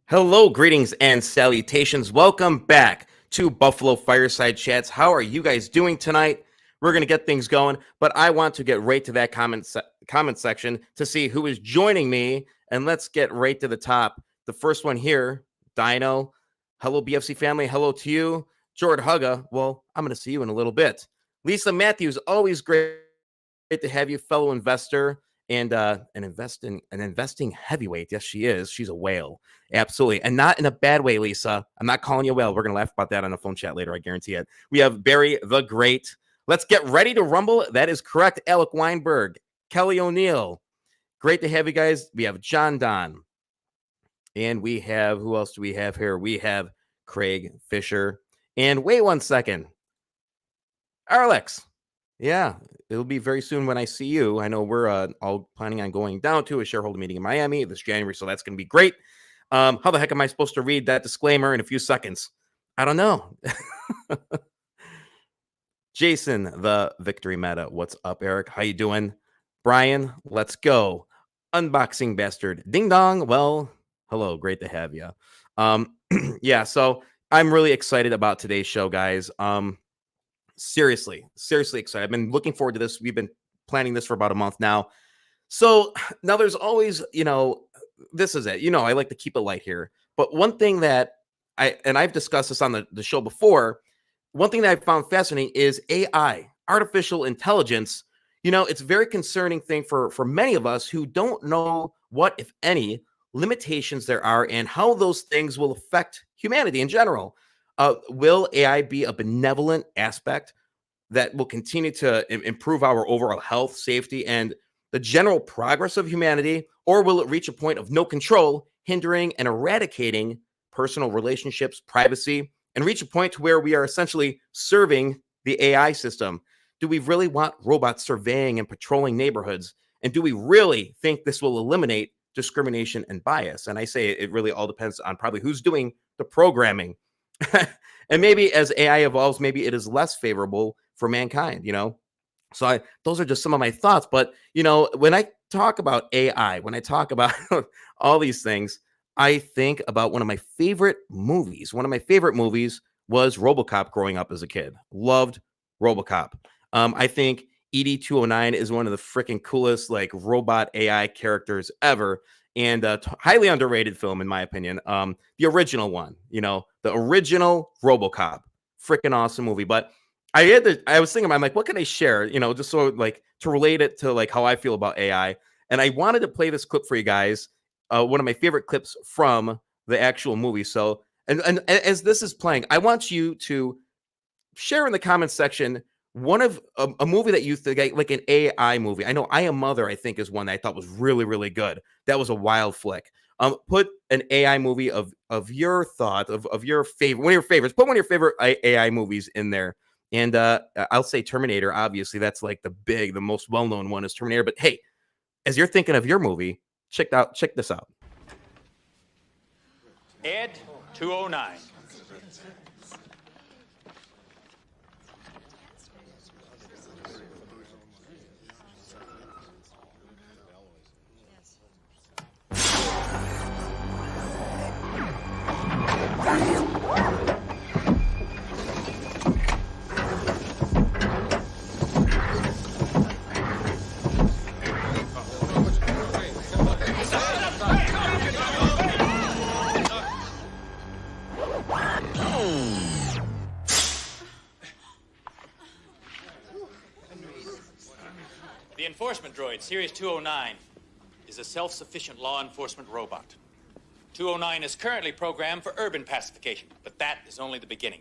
Hello, greetings and salutations. Welcome back to Buffalo Fireside Chats. How are you guys doing tonight? We're going to get things going, but I want to get right to that comment section to see who is joining me. And let's get right to the top. The first one here, Dino. Hello, BFC family. Hello to you. Jordan Hugga. Well, I'm going to see you in a little bit. Lisa Matthews, always great to have you, fellow investor. And an investing heavyweight. Yes, she is. She's a whale. Absolutely. And not in a bad way, Lisa. I'm not calling you a whale. We're going to laugh about that on a phone chat later. I guarantee it. We have Barry the Great. Let's get ready to rumble. That is correct. Alec Weinberg, Kelly O'Neill. Great to have you guys. We have John Don. And we have, who else do we have here? We have Craig Fisher. And wait one second. Alex. Yeah, it'll be very soon when I see you. I know we're all planning on going down to a shareholder meeting in Miami this January, so that's going to be great. How the heck am I supposed to read that disclaimer in a few seconds? I don't know. Jason, the Victory Meta. What's up, Eric? How you doing? Brian, let's go. Unboxing Bastard. Ding dong. Well, hello. Great to have you. Yeah, so I'm really excited about today's show, guys. Seriously excited. I've been looking forward to this. We've been planning this for about a month now. So now there's always, this is it. I like to keep it light here. But one thing that I've discussed this on the show before, one thing that I found fascinating is AI, artificial intelligence. It's a very concerning thing for many of us who don't know what, if any, limitations there are and how those things will affect humanity in general. Will AI be a benevolent aspect that will continue to improve our overall health, safety, and the general progress of humanity? Or will it reach a point of no control, hindering and eradicating personal relationships, privacy, and reach a point to where we are essentially serving the AI system? Do we really want robots surveying and patrolling neighborhoods? And do we really think this will eliminate discrimination and bias? And I say it really all depends on probably who's doing the programming. And maybe as AI evolves, maybe it is less favorable for mankind, So those are just some of my thoughts. But, when I talk about AI, when I talk about all these things, I think about one of my favorite movies. One of my favorite movies was RoboCop growing up as a kid. Loved RoboCop. I think ED-209 is one of the freaking coolest, robot AI characters ever. And highly underrated film, in my opinion. The original one, the original RoboCop, freaking awesome movie. But I was thinking, I'm like, what can I share? Just so to relate it to how I feel about AI. And I wanted to play this clip for you guys. One of my favorite clips from the actual movie. So, and as this is playing, I want you to share in the comments section one of a movie that you think like an AI movie. I know I Am Mother, I think, is one that I thought was really, really good. That was a wild flick. Put an AI movie of your thought of your favorite, one of your favorites. Put one of your favorite AI movies in there. And I'll say Terminator. Obviously, that's the most well-known one is Terminator. But hey, as you're thinking of your movie, check this out. Ed 209. The enforcement droid, Series 209, is a self-sufficient law enforcement robot. 209 is currently programmed for urban pacification, but that is only the beginning.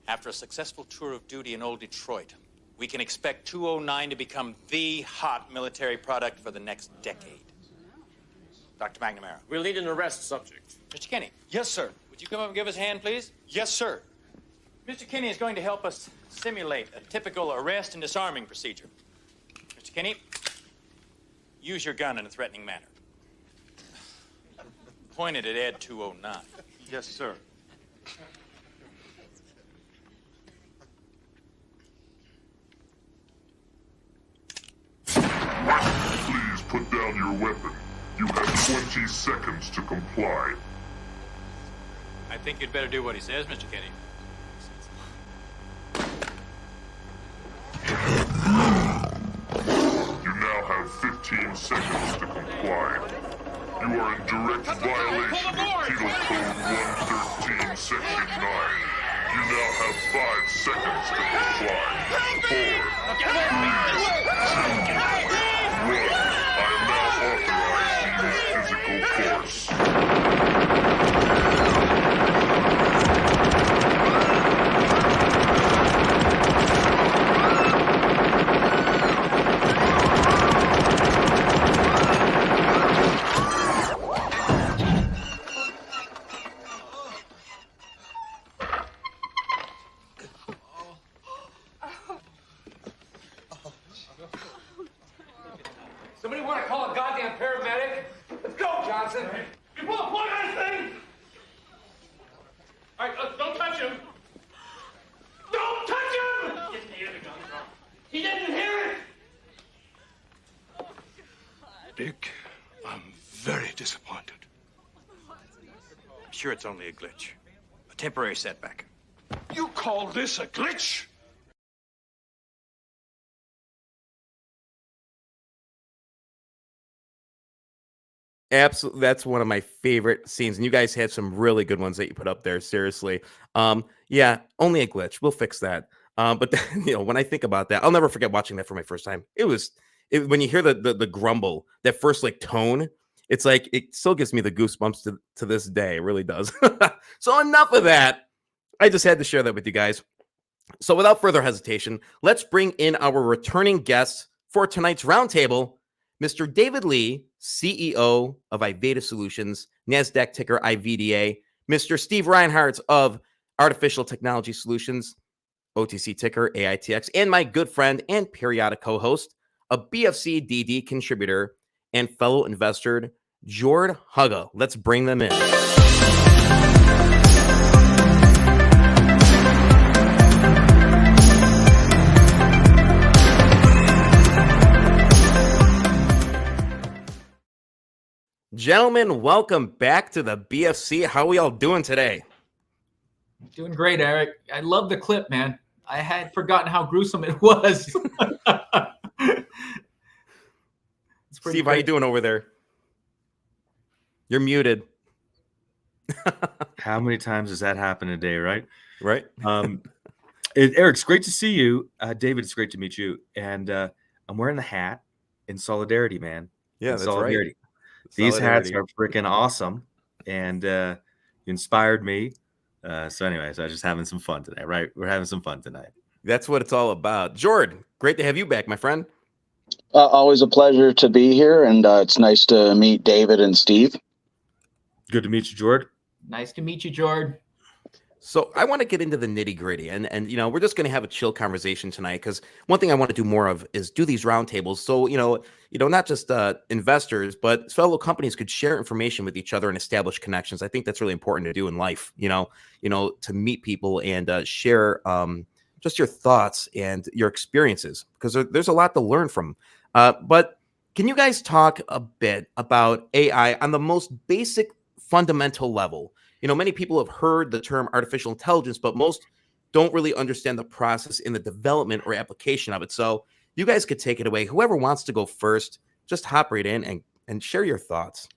After a successful tour of duty in old Detroit, we can expect 209 to become the hot military product for the next decade. Dr. McNamara. We'll need an arrest subject. Mr. Kinney. Yes, sir. Would you come up and give us a hand, please? Yes, sir. Mr. Kinney is going to help us simulate a typical arrest and disarming procedure. Mr. Kinney, use your gun in a threatening manner. Point it at Ed 209. Yes, sir. Please put down your weapon. You have 20 seconds to comply. think you'd better do what he says, Mr. Kenny. You now have 15 seconds to comply. You are in direct violation of Penal Code 113, Section 9. You now have 5 seconds to comply. 4, 3, 2, 1. I am now authorized to use physical force. Somebody want to call a goddamn paramedic? Let's go, Johnson. You pull the plug on this thing! All right, don't touch him. Don't touch him! He didn't hear the gun. He didn't hear it! Dick, I'm very disappointed. I'm sure it's only a glitch. A temporary setback. You call this a glitch? Absolutely, that's one of my favorite scenes, and you guys had some really good ones that you put up there. Seriously, yeah, only a glitch. We'll fix that. But when I think about that, I'll never forget watching that for my first time. When you hear the grumble, that first like tone, it's like it still gives me the goosebumps to this day. It really does. So enough of that. I just had to share that with you guys. So without further hesitation, let's bring in our returning guest for tonight's roundtable, Mr. David Lee, CEO of Iveda Solutions, NASDAQ ticker IVDA, Mr. Steve Reinharz of Artificial Technology Solutions, OTC ticker AITX, and my good friend and periodic co-host, a BFC DD contributor and fellow investor, Jord Hugga. Let's bring them in. Gentlemen, welcome back to the BFC. How are we all doing today? Doing great, Eric. I love the clip, man. I had forgotten how gruesome it was. Steve, how you doing over there? You're muted. How many times does that happen a day, right? Right. Eric, it's great to see you. David, it's great to meet you. And I'm wearing the hat in solidarity, man. Yeah, in that's solidarity. right. These hats are freaking awesome, and you inspired me. So anyways, I was just having some fun today, right? We're having some fun tonight. That's what it's all about. Jord, great to have you back, my friend. Always a pleasure to be here, and it's nice to meet David and Steve. Good to meet you, Jord. Nice to meet you, Jord. So I want to get into the nitty gritty, and we're just going to have a chill conversation tonight, because one thing I want to do more of is do these roundtables. So not just investors, but fellow companies could share information with each other and establish connections. I think that's really important to do in life. To meet people and share just your thoughts and your experiences, because there's a lot to learn from. But can you guys talk a bit about AI on the most basic, fundamental level? Many people have heard the term artificial intelligence, but most don't really understand the process in the development or application of it. So you guys could take it away. Whoever wants to go first, just hop right in and share your thoughts.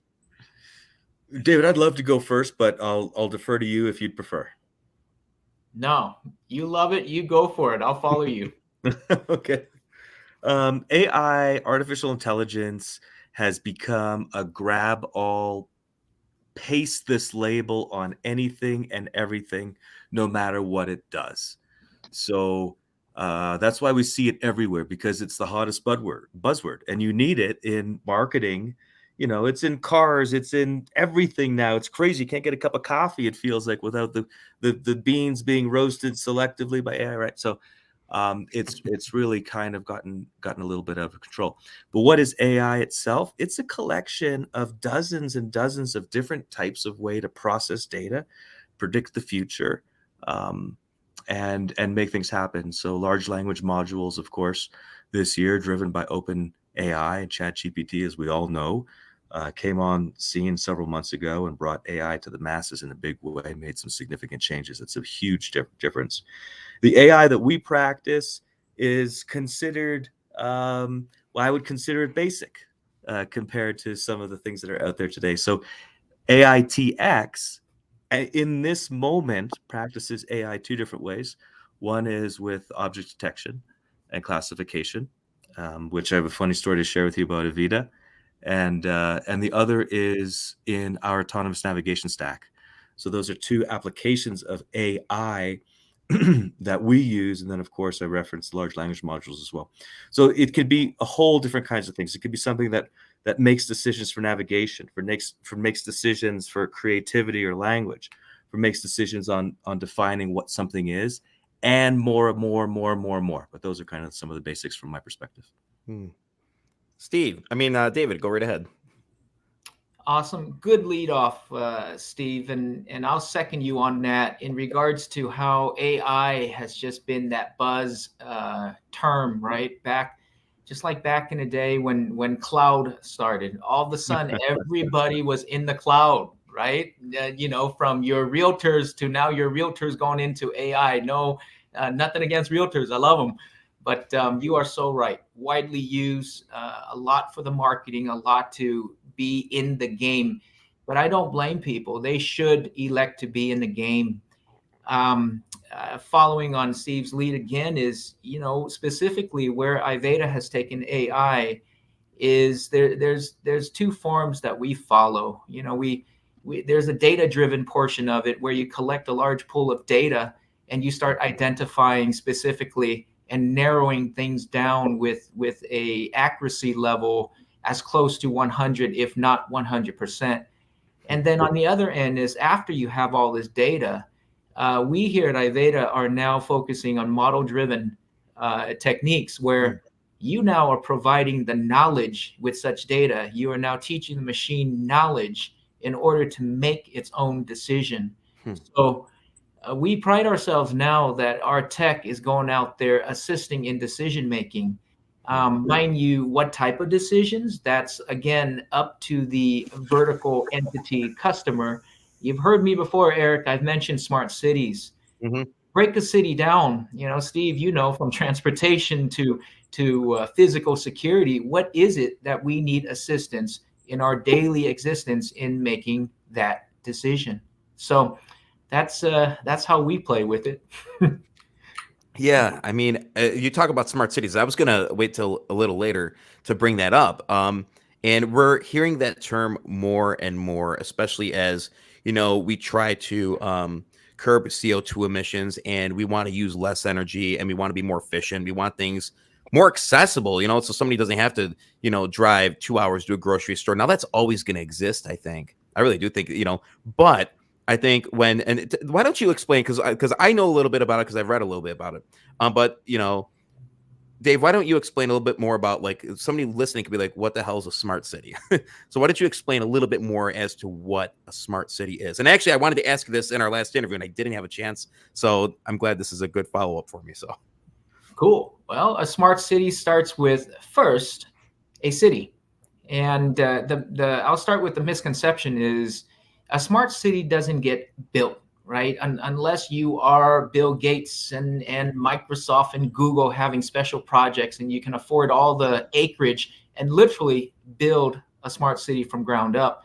David, I'd love to go first, but I'll defer to you if you'd prefer. No, you love it. You go for it. I'll follow you. Okay. AI, artificial intelligence, has become a grab all, paste this label on anything and everything, no matter what it does. So that's why we see it everywhere, because it's the hottest buzzword, and you need it in marketing. It's in cars, it's in everything now. It's crazy. You can't get a cup of coffee, it feels like, without the beans being roasted selectively by AI, right? So it's really kind of gotten a little bit out of control. But what is AI itself? It's a collection of dozens and dozens of different types of way to process data, predict the future, and make things happen. So large language modules, of course, this year driven by OpenAI and ChatGPT, as we all know, came on scene several months ago and brought AI to the masses in a big way, made some significant changes. It's a huge difference. The AI that we practice is considered, well, I would consider it basic compared to some of the things that are out there today. So AITX in this moment practices AI two different ways. One is with object detection and classification, which I have a funny story to share with you about Avita. And the other is in our autonomous navigation stack. So those are two applications of AI that we use. And then, of course, I reference large language modules as well. So it could be a whole different kinds of things. It could be something that makes decisions for navigation, makes decisions for creativity or language, makes decisions on defining what something is, and more. But those are kind of some of the basics from my perspective. Steve, David, go right ahead. Awesome. Good lead off, Steve. And I'll second you on that in regards to how AI has just been that buzz term, right? Just like back in the day when cloud started, all of a sudden everybody was in the cloud, right? From your realtors to now your realtors going into AI. No, nothing against realtors. I love them. But you are so right. Widely used, a lot for the marketing, a lot to be in the game. But I don't blame people. They should elect to be in the game. Following on Steve's lead again is, specifically where Iveda has taken AI is there's two forms that we follow. There's a data-driven portion of it where you collect a large pool of data and you start identifying specifically and narrowing things down with a accuracy level as close to 100, if not 100%. And then on the other end is after you have all this data, we here at Iveda are now focusing on model-driven techniques where you now are providing the knowledge with such data. You are now teaching the machine knowledge in order to make its own decision. So we pride ourselves now that our tech is going out there assisting in decision making. Mind you, what type of decisions? That's again up to the vertical entity customer. You've heard me before, Eric. I've mentioned smart cities. Break a city down. Steve, from transportation to physical security. What is it that we need assistance in our daily existence in making that decision? So that's how we play with it. Yeah, you talk about smart cities. I was gonna wait till a little later to bring that up. And we're hearing that term more and more, especially as we try to curb CO2 emissions, and we want to use less energy, and we want to be more efficient. We want things more accessible, so somebody doesn't have to, drive 2 hours to a grocery store. Now that's always going to exist. I really do think, but I think why don't you explain? Because I know a little bit about it because I've read a little bit about it. But Dave, why don't you explain a little bit more about, like, somebody listening could be like, what the hell is a smart city? So why don't you explain a little bit more as to what a smart city is? And actually, I wanted to ask this in our last interview and I didn't have a chance. So I'm glad this is a good follow-up for me. So cool. Well, a smart city starts with first a city. And I'll start with the misconception is a smart city doesn't get built, right? Unless you are Bill Gates and Microsoft and Google having special projects and you can afford all the acreage and literally build a smart city from ground up.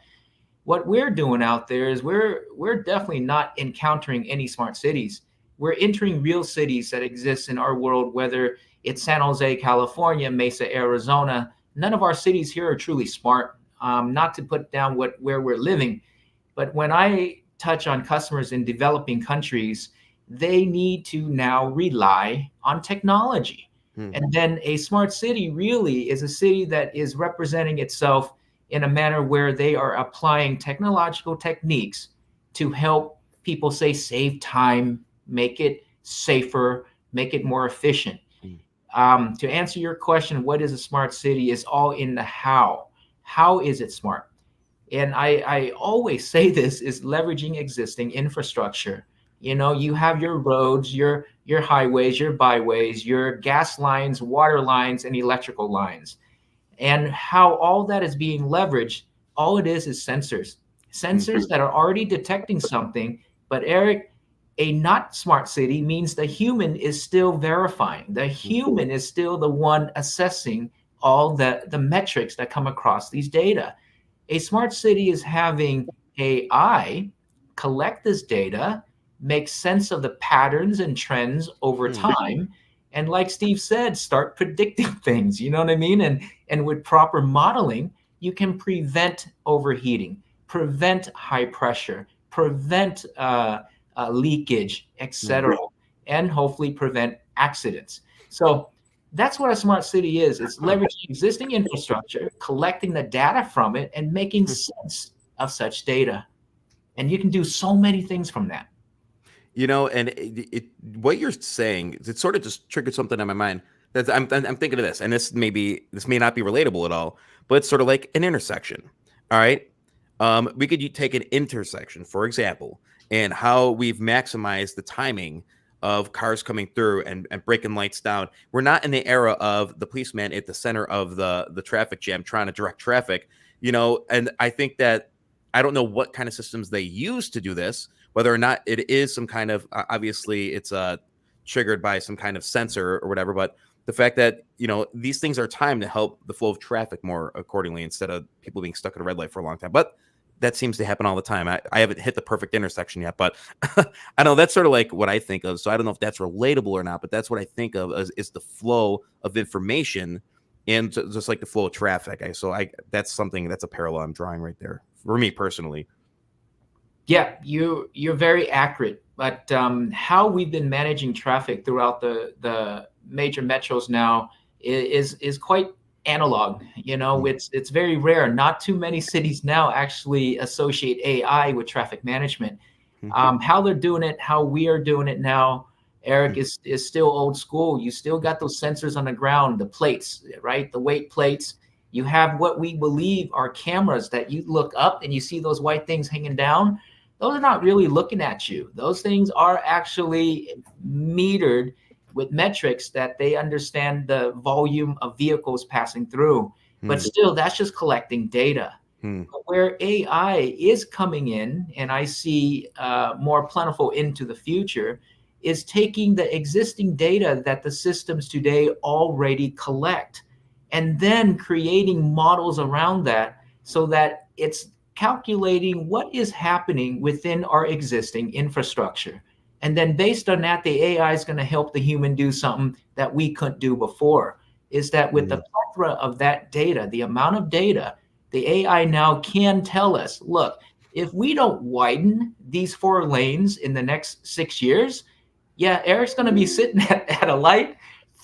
What we're doing out there is we're definitely not encountering any smart cities. We're entering real cities that exist in our world, whether it's San Jose, California, Mesa, Arizona. None of our cities here are truly smart, not to put down where we're living. But when I touch on customers in developing countries, they need to now rely on technology. And then a smart city really is a city that is representing itself in a manner where they are applying technological techniques to help people, say, save time, make it safer, make it more efficient. To answer your question, what is a smart city is all in the how. How is it smart? And I always say this is leveraging existing infrastructure. You have your roads, your highways, your byways, your gas lines, water lines, and electrical lines. And how all that is being leveraged all it is sensors that are already detecting something. But Eric, a not smart city means the human is still verifying. The human is still the one assessing all the metrics that come across these data. A smart city is having AI collect this data, make sense of the patterns and trends over time, and like Steve said, start predicting things. You know what I mean? And with proper modeling, you can prevent overheating, prevent high pressure, prevent leakage, etc., and hopefully prevent accidents. So that's what a smart city is. It's leveraging existing infrastructure, collecting the data from it, and making sense of such data. And you can do so many things from that. You know, and what you're saying, it sort of just triggered something in my mind. That I'm thinking of this, and this may not be relatable at all, but it's sort of like an intersection. All right, we could take an intersection, for example, and how we've maximized the timing of cars coming through and breaking lights down. We're not in the era of the policeman at the center of the traffic jam trying to direct traffic, you know. And I think that I don't know what kind of systems they use to do this, whether or not it is some kind of obviously it's triggered by some kind of sensor or whatever. But the fact that, you know, these things are timed to help the flow of traffic more accordingly instead of people being stuck at a red light for a long time. But that seems to happen all the time. I haven't hit the perfect intersection yet, but I know that's sort of like what I think of. So I don't know if that's relatable or not, but that's what I think of is the flow of information and just like the flow of traffic. That's something, that's a parallel I'm drawing right there for me personally. Yeah, you're very accurate. But how we've been managing traffic throughout the major metros now is quite analog. You know, it's very rare. Not too many cities now actually associate AI with traffic management. How they're doing it, how we are doing it now, Eric, is still old school. You still got those sensors on the ground, the plates, right? The weight plates. You have what we believe are cameras that you look up and you see those white things hanging down. Those are not really looking at you. Those things are actually metered with metrics that they understand the volume of vehicles passing through. But still, that's just collecting data. But where AI is coming in, and I see more plentiful into the future, is taking the existing data that the systems today already collect and then creating models around that so that it's calculating what is happening within our existing infrastructure. And then based on that, the AI is going to help the human do something that we couldn't do before. Is that with the plethora of that data, the amount of data, the AI now can tell us, look, if we don't widen these 4 lanes in the next 6 years, yeah, Eric's going to be sitting at a light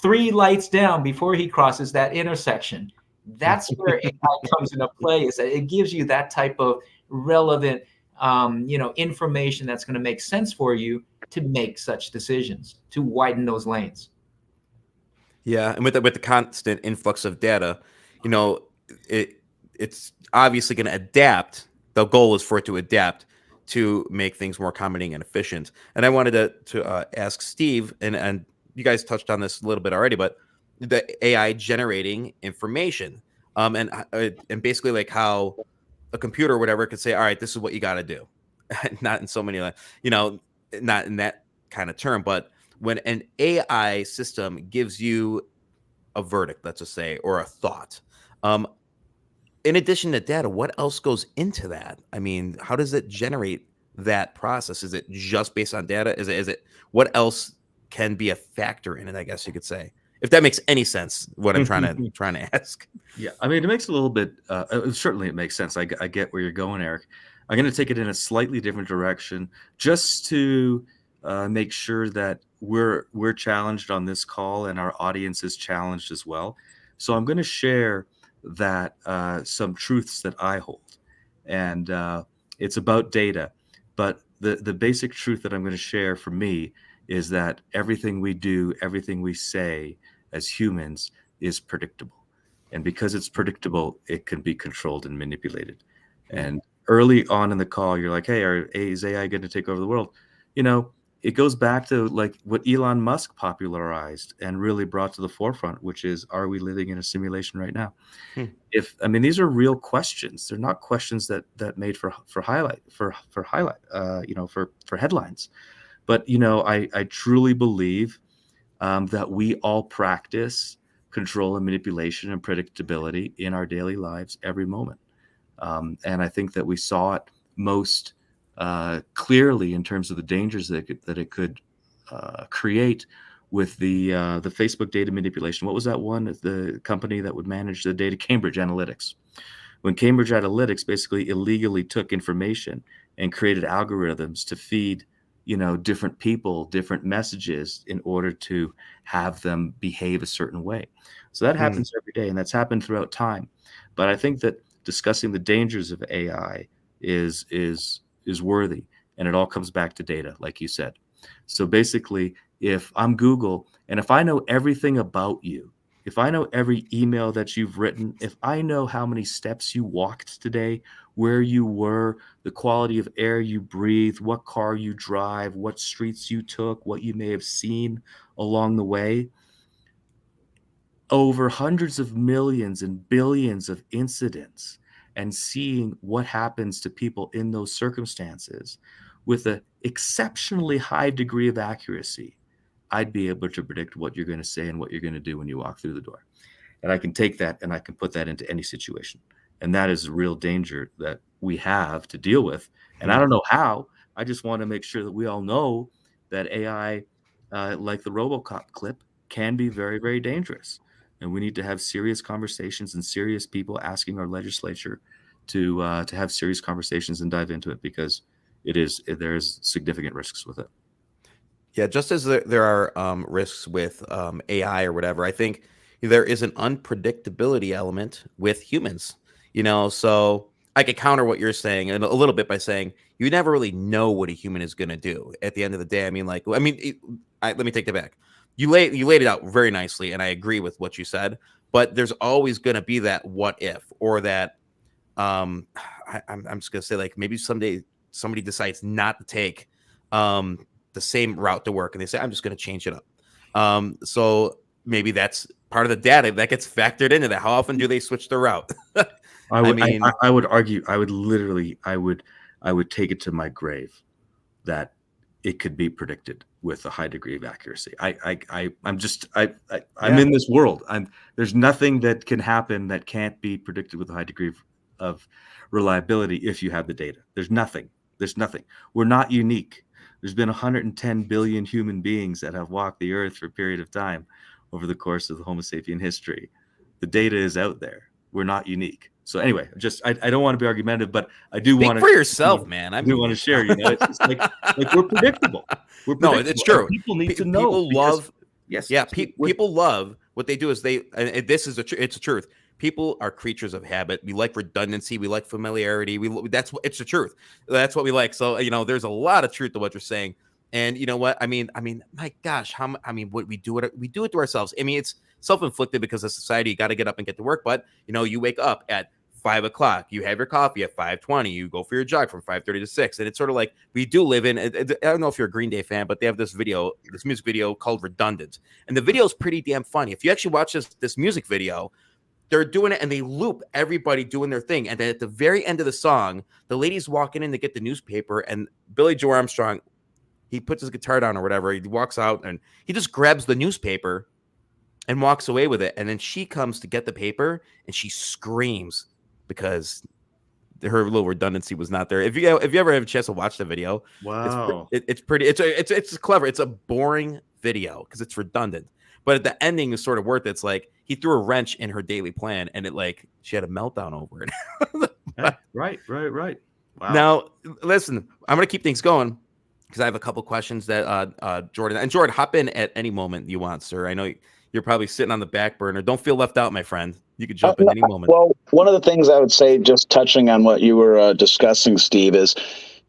3 lights down before he crosses that intersection. That's where AI comes into play, is that it gives you that type of relevant, information that's going to make sense for you to make such decisions, to widen those lanes. Yeah, and with the constant influx of data, you know, it's obviously going to adapt. The goal is for it to adapt to make things more accommodating and efficient. And I wanted to ask Steve, and you guys touched on this a little bit already, but the AI generating information, and basically like how a computer or whatever could say, all right, this is what you got to do. Not in so many, not in that kind of term, but when an AI system gives you a verdict, let's just say, or a thought, in addition to data, what else goes into that? I mean, how does it generate that process? Is it just based on data? Is it what else can be a factor in it? I guess you could say, if that makes any sense, what I'm trying to ask. Yeah, I mean, it makes a little bit. Certainly, it makes sense. I get where you're going, Eric. I'm going to take it in a slightly different direction, just to make sure that we're challenged on this call and our audience is challenged as well. So I'm going to share that some truths that I hold, and it's about data. But the basic truth that I'm going to share for me is that everything we do, everything we say as humans is predictable. And because it's predictable, it can be controlled and manipulated. And early on in the call, you're like, hey, is AI going to take over the world? You know, it goes back to like what Elon Musk popularized and really brought to the forefront, which is, are we living in a simulation right now? Hmm. These are real questions. They're not questions that made for highlight for headlines. But I truly believe that we all practice control and manipulation and predictability in our daily lives every moment. And I think that we saw it most clearly in terms of the dangers that it could create with the Facebook data manipulation. What was that one? The company that would manage the data, Cambridge Analytics. When Cambridge Analytics basically illegally took information and created algorithms to feed different people different messages in order to have them behave a certain way. So that happens every day, and that's happened throughout time. But I think that discussing the dangers of AI is worthy, and it all comes back to data, like you said. So basically, if I'm Google and if I know everything about you, if I know every email that you've written, if I know how many steps you walked today, where you were, the quality of air you breathe, what car you drive, what streets you took, what you may have seen along the way, over hundreds of millions and billions of incidents, and seeing what happens to people in those circumstances with an exceptionally high degree of accuracy, I'd be able to predict what you're going to say and what you're going to do when you walk through the door. And I can take that and I can put that into any situation. And that is a real danger that we have to deal with. And I don't know how. I just want to make sure that we all know that AI, like the RoboCop clip, can be very, very dangerous. And we need to have serious conversations and serious people asking our legislature to have serious conversations and dive into it, because there is significant risks with it. Yeah, just as there are risks with AI or whatever, I think there is an unpredictability element with humans. So I could counter what you're saying a little bit by saying you never really know what a human is going to do at the end of the day. Let me take that back. You laid it out very nicely, and I agree with what you said. But there's always going to be that what if, or that I'm just going to say, like, maybe someday somebody decides not to take the same route to work, and they say, I'm just going to change it up. So maybe that's part of the data that gets factored into that. How often do they switch their route? I would argue, I would take it to my grave that it could be predicted with a high degree of accuracy. I'm in this world. There's nothing that can happen that can't be predicted with a high degree of reliability if you have the data. There's nothing. We're not unique. There's been 110 billion human beings that have walked the earth for a period of time over the course of the Homo sapien history. The data is out there. We're not unique. So anyway, I don't want to be argumentative, but I do want to. Speak for yourself, man. I do want to share. It's just like we're predictable. No, it's true. People need to know. People love. Yes. Yeah. People love what they do. Is this is it's the truth. People are creatures of habit. We like redundancy. We like familiarity. It's the truth. That's what we like. So there's a lot of truth to what you're saying. And you know what? My gosh, what we do it to ourselves. It's self-inflicted because of society. You got to get up and get to work. But you wake up at 5 o'clock. You have your coffee at 5:20. You go for your jog from 5:30 to 6. And it's sort of like we do live in. I don't know if you're a Green Day fan, but they have this music video called Redundant, and the video is pretty damn funny. If you actually watch this music video, they're doing it and they loop everybody doing their thing. And then at the very end of the song, the lady's walking in to get the newspaper, and Billy Joe Armstrong, he puts his guitar down or whatever. He walks out and he just grabs the newspaper and walks away with it. And then she comes to get the paper and she screams because her little redundancy was not there. If you ever have a chance to watch the video, wow, it's pretty. It's clever. It's a boring video because it's redundant. But at the ending is sort of worth it. It's like he threw a wrench in her daily plan, and she had a meltdown over it. Right. Wow. Now, listen, I'm going to keep things going because I have a couple questions that Jordan, hop in at any moment you want, sir. I know you're probably sitting on the back burner. Don't feel left out, my friend. You could jump in any moment. Well, one of the things I would say, just touching on what you were discussing, Steve, is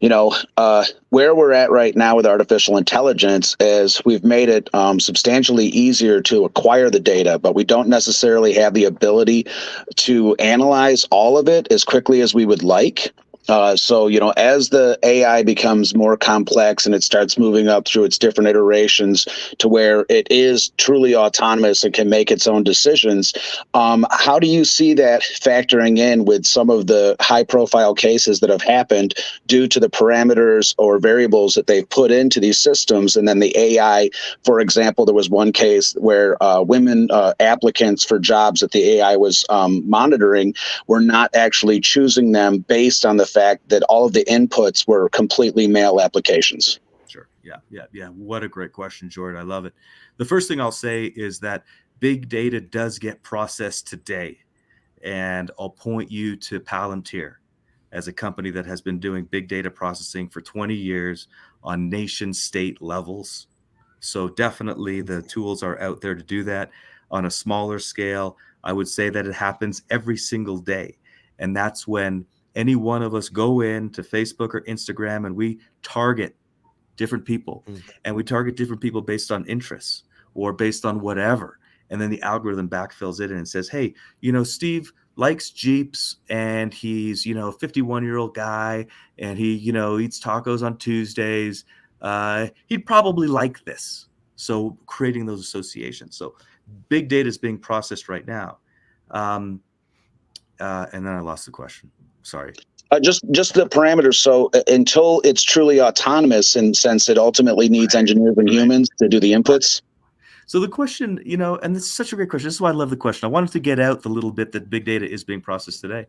where we're at right now with artificial intelligence is we've made it substantially easier to acquire the data, but we don't necessarily have the ability to analyze all of it as quickly as we would like. So, as the AI becomes more complex and it starts moving up through its different iterations to where it is truly autonomous and can make its own decisions, how do you see that factoring in with some of the high profile cases that have happened due to the parameters or variables that they've put into these systems? And then the AI, for example, there was one case where women applicants for jobs that the AI was monitoring were not actually choosing them based on the fact that all of the inputs were completely male applications. Sure. Yeah. What a great question, Jordan. I love it. The first thing I'll say is that big data does get processed today. And I'll point you to Palantir as a company that has been doing big data processing for 20 years on nation state levels. So definitely the tools are out there to do that. On a smaller scale, I would say that it happens every single day. And that's when any one of us go in to Facebook or Instagram and we target different people. And we target different people based on interests or based on whatever. And then the algorithm backfills it and says, hey, Steve likes Jeeps and he's, a 51-year-old guy and he, eats tacos on Tuesdays. He'd probably like this. So creating those associations. So big data is being processed right now. And then I lost the question. Sorry. Just the parameters. So until it's truly autonomous, and since it ultimately needs engineers and humans to do the inputs. So the question, and this is such a great question. This is why I love the question. I wanted to get out the little bit that big data is being processed today.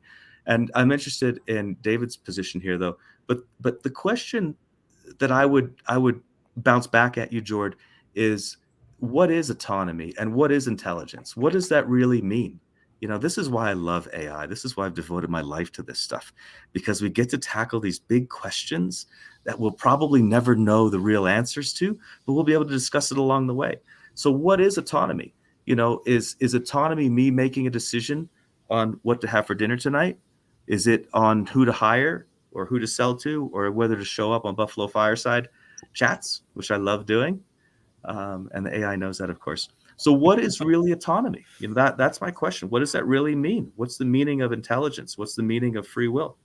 And I'm interested in David's position here, though. But the question that I would bounce back at you, Jord, is what is autonomy and what is intelligence? What does that really mean? This is why I love AI. This is why I've devoted my life to this stuff, because we get to tackle these big questions that we'll probably never know the real answers to, but we'll be able to discuss it along the way. So what is autonomy? Is autonomy me making a decision on what to have for dinner tonight? Is it on who to hire or who to sell to or whether to show up on Buffalo Fireside chats, which I love doing? And the AI knows that, of course. So what is really autonomy? That's my question. What does that really mean? What's the meaning of intelligence? What's the meaning of free will?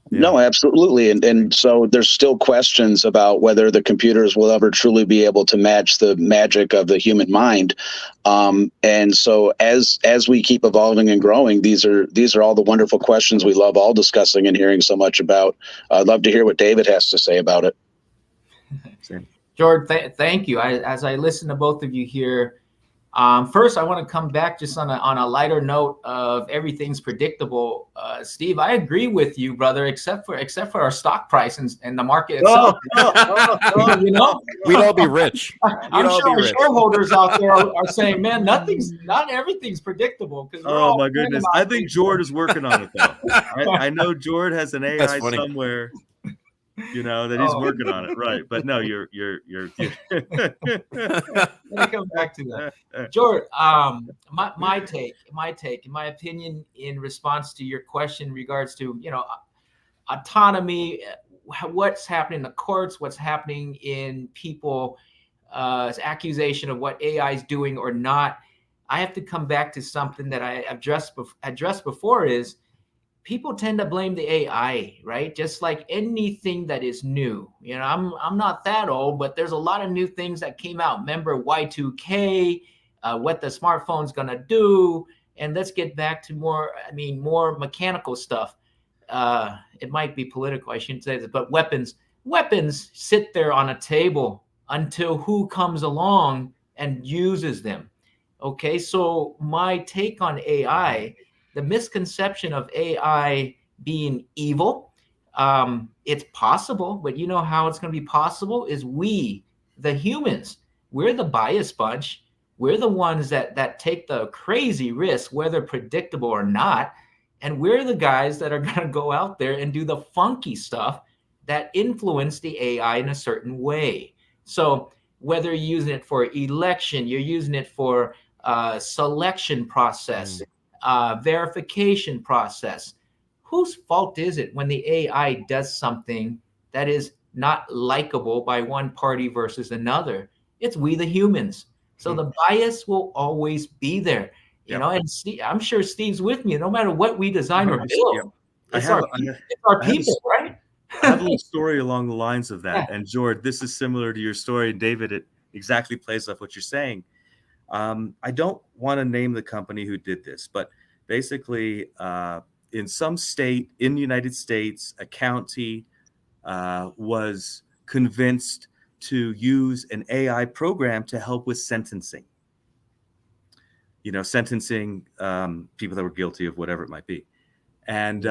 Yeah. No, absolutely. And so there's still questions about whether the computers will ever truly be able to match the magic of the human mind. And so as we keep evolving and growing, these are all the wonderful questions we love all discussing and hearing so much about. I'd love to hear what David has to say about it. Same. George, thank you. As I listen to both of you here, first I want to come back just on a lighter note of everything's predictable. Steve, I agree with you, brother, except for our stock price and the market itself. We'd all be rich. I'm sure our shareholders out there are saying, man, not everything's predictable. Oh my goodness. I think George is working on it though. I know George has an AI somewhere. That he's working on it, right? But no, you're. Let me come back to that, George. My take, in my opinion, in response to your question, in regards to autonomy, what's happening in the courts, what's happening in people's accusation of what AI is doing or not. I have to come back to something that I addressed before is. People tend to blame the AI, right? Just like anything that is new. I'm not that old, but there's a lot of new things that came out. Remember Y2K, what the smartphone's gonna do, and let's get back to more mechanical stuff. It might be political, I shouldn't say this, but weapons sit there on a table until who comes along and uses them. Okay, so my take on AI. The misconception of AI being evil, it's possible, but how it's going to be possible is we, the humans, we're the bias bunch. We're the ones that take the crazy risks, whether predictable or not. And we're the guys that are going to go out there and do the funky stuff that influence the AI in a certain way. So whether you're using it for election, you're using it for selection process, verification process. Whose fault is it when the AI does something that is not likable by one party versus another? It's we the humans. So the bias will always be there. And Steve, I'm sure Steve's with me. No matter what we design or build, It's have our I have a people, right? I have a little story along the lines of that. Yeah. And George, this is similar to your story. And David, it exactly plays off what you're saying. I don't want to name the company who did this, but basically, in some state in the United States, a county was convinced to use an AI program to help with sentencing. Sentencing people that were guilty of whatever it might be. And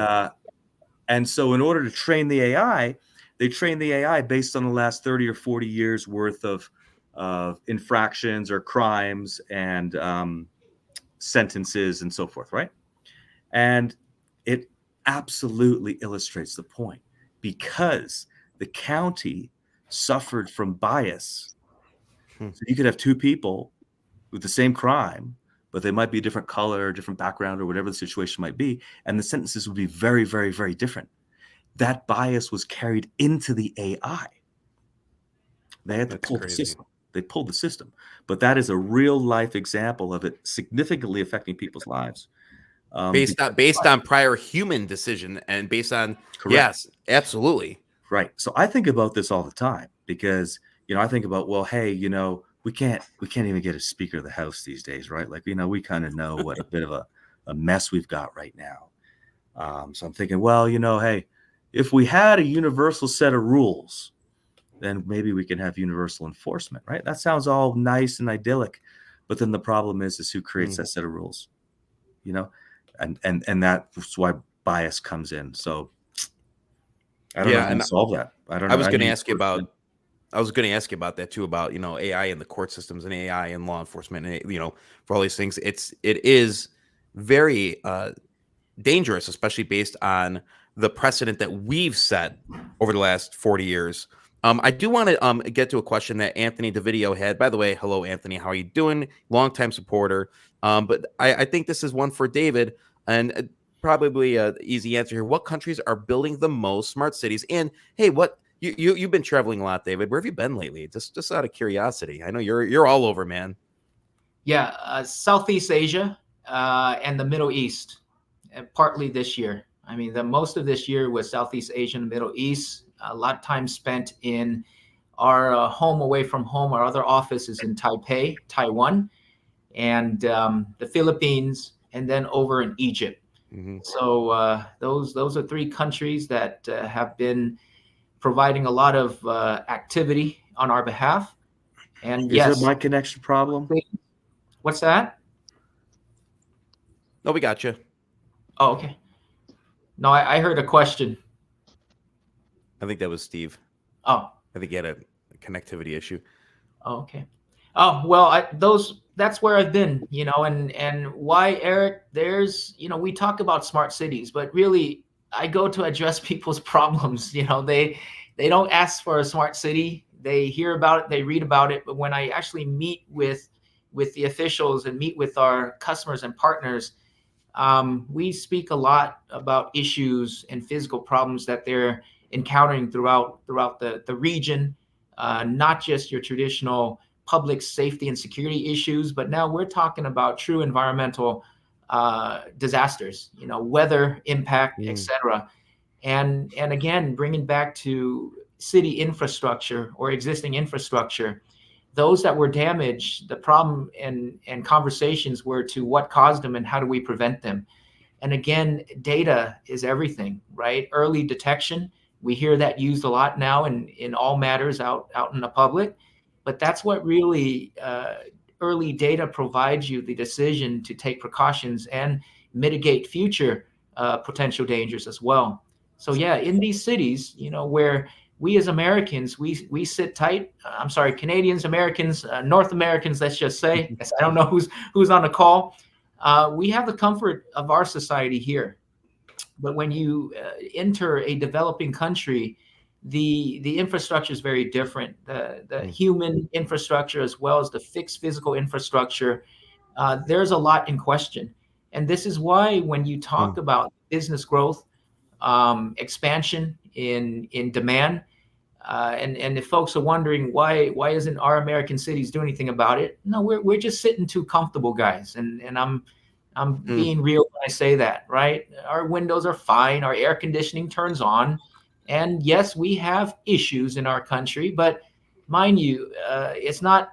so in order to train the AI, they trained the AI based on the last 30 or 40 years worth of infractions or crimes and sentences and so forth, right? And it absolutely illustrates the point, because the county suffered from bias. So you could have two people with the same crime, but they might be a different color, different background, or whatever the situation might be, and the sentences would be very, very, very different. That bias was carried into the AI. They had to pull the system. They pulled the system. But that is a real life example of it significantly affecting people's lives. Based on prior human decision and based on Correct. Yes, absolutely. Right. So I think about this all the time, because I think about, well, hey, we can't even get a Speaker of the House these days, right? Like, we kind of know what a bit of a mess we've got right now. So I'm thinking, well, hey, if we had a universal set of rules, then maybe we can have universal enforcement, right? That sounds all nice and idyllic, but then the problem is who creates that set of rules, and that's why bias comes in. So I don't know how to solve that. I don't know. I was going to ask you about that too, about AI in the court systems and AI in law enforcement, and for all these things, it is very dangerous, especially based on the precedent that we've set over the last 40 years. I do want to get to a question that Anthony DeVideo had. By the way, hello, Anthony. How are you doing? Longtime supporter. But I think this is one for David, and probably an easy answer here. What countries are building the most smart cities? And hey, what you've been traveling a lot, David. Where have you been lately? Just out of curiosity. I know you're all over, man. Yeah, Southeast Asia and the Middle East, and partly this year. I mean, the most of this year was Southeast Asia and the Middle East. A lot of time spent in our home away from home. Our other office is in Taipei, Taiwan, and the Philippines, and then over in Egypt. Mm-hmm. So those are three countries that have been providing a lot of activity on our behalf. And is it my connection problem? What's that? No, we got you. Oh, okay. No, I heard a question. I think that was Steve. Oh, I think he had a connectivity issue. Oh, okay. Oh, well, that's where I've been, and why, Eric, there's, we talk about smart cities, but really I go to address people's problems. They don't ask for a smart city. They hear about it, they read about it. But when I actually meet with the officials and meet with our customers and partners, we speak a lot about issues and physical problems that they're encountering throughout the region, not just your traditional public safety and security issues, but now we're talking about true environmental disasters, weather impact, etc. And again, bringing back to city infrastructure or existing infrastructure, those that were damaged, the problem and conversations were to what caused them and how do we prevent them. And again, data is everything, right? Early detection. We hear that used a lot now in all matters out in the public, but that's what really early data provides you the decision to take precautions and mitigate future potential dangers as well. So yeah, in these cities, where we as Americans, we sit tight. I'm sorry, Canadians, Americans, North Americans, let's just say, I don't know who's on the call. We have the comfort of our society here. But when you enter a developing country, the infrastructure is very different. The human infrastructure as well as the fixed physical infrastructure, there's a lot in question. And this is why when you talk about business growth, expansion in demand, and if folks are wondering why isn't our American cities doing anything about it? No, we're just sitting too comfortable, guys. And I'm being real when I say that, right? Our windows are fine. Our air conditioning turns on. And yes, we have issues in our country, but mind you, it's not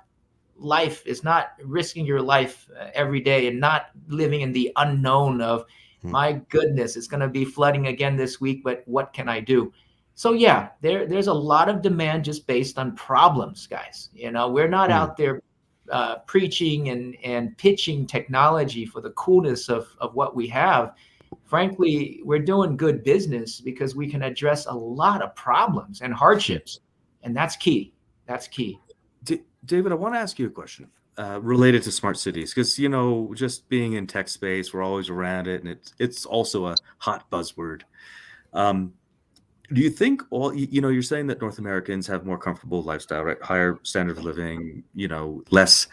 life. It's not risking your life every day and not living in the unknown of, my goodness, it's going to be flooding again this week, but what can I do? So yeah, there's a lot of demand just based on problems, guys. You know, we're not out there preaching and pitching technology for the coolness of what we have. Frankly, we're doing good business because we can address a lot of problems and hardships, and that's key. That's key. David, I want to ask you a question related to smart cities, because just being in tech space, we're always around it, and it's also a hot buzzword. Do you think you're saying that North Americans have more comfortable lifestyle, right? Higher standard of living, less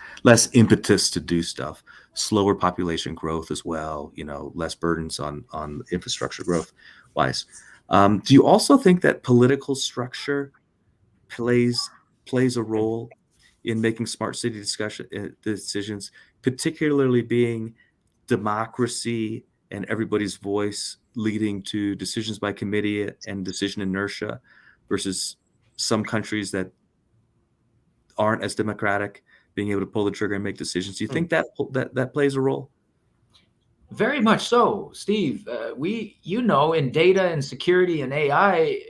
impetus to do stuff, slower population growth as well, less burdens on infrastructure growth wise. Do you also think that political structure plays a role in making smart city decisions, particularly being democracy and everybody's voice leading to decisions by committee and decision inertia versus some countries that aren't as democratic being able to pull the trigger and make decisions? Do you think that plays a role? Very much so, Steve. In data and security and AI,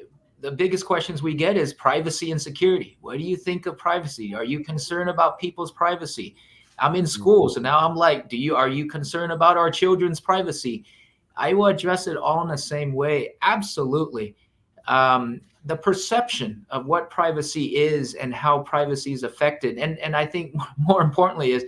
the biggest questions we get is privacy and security. What do you think of privacy? Are you concerned about people's privacy? I'm in school, so now I'm like, are you concerned about our children's privacy? I will address it all in the same way. Absolutely. The perception of what privacy is and how privacy is affected. And I think more importantly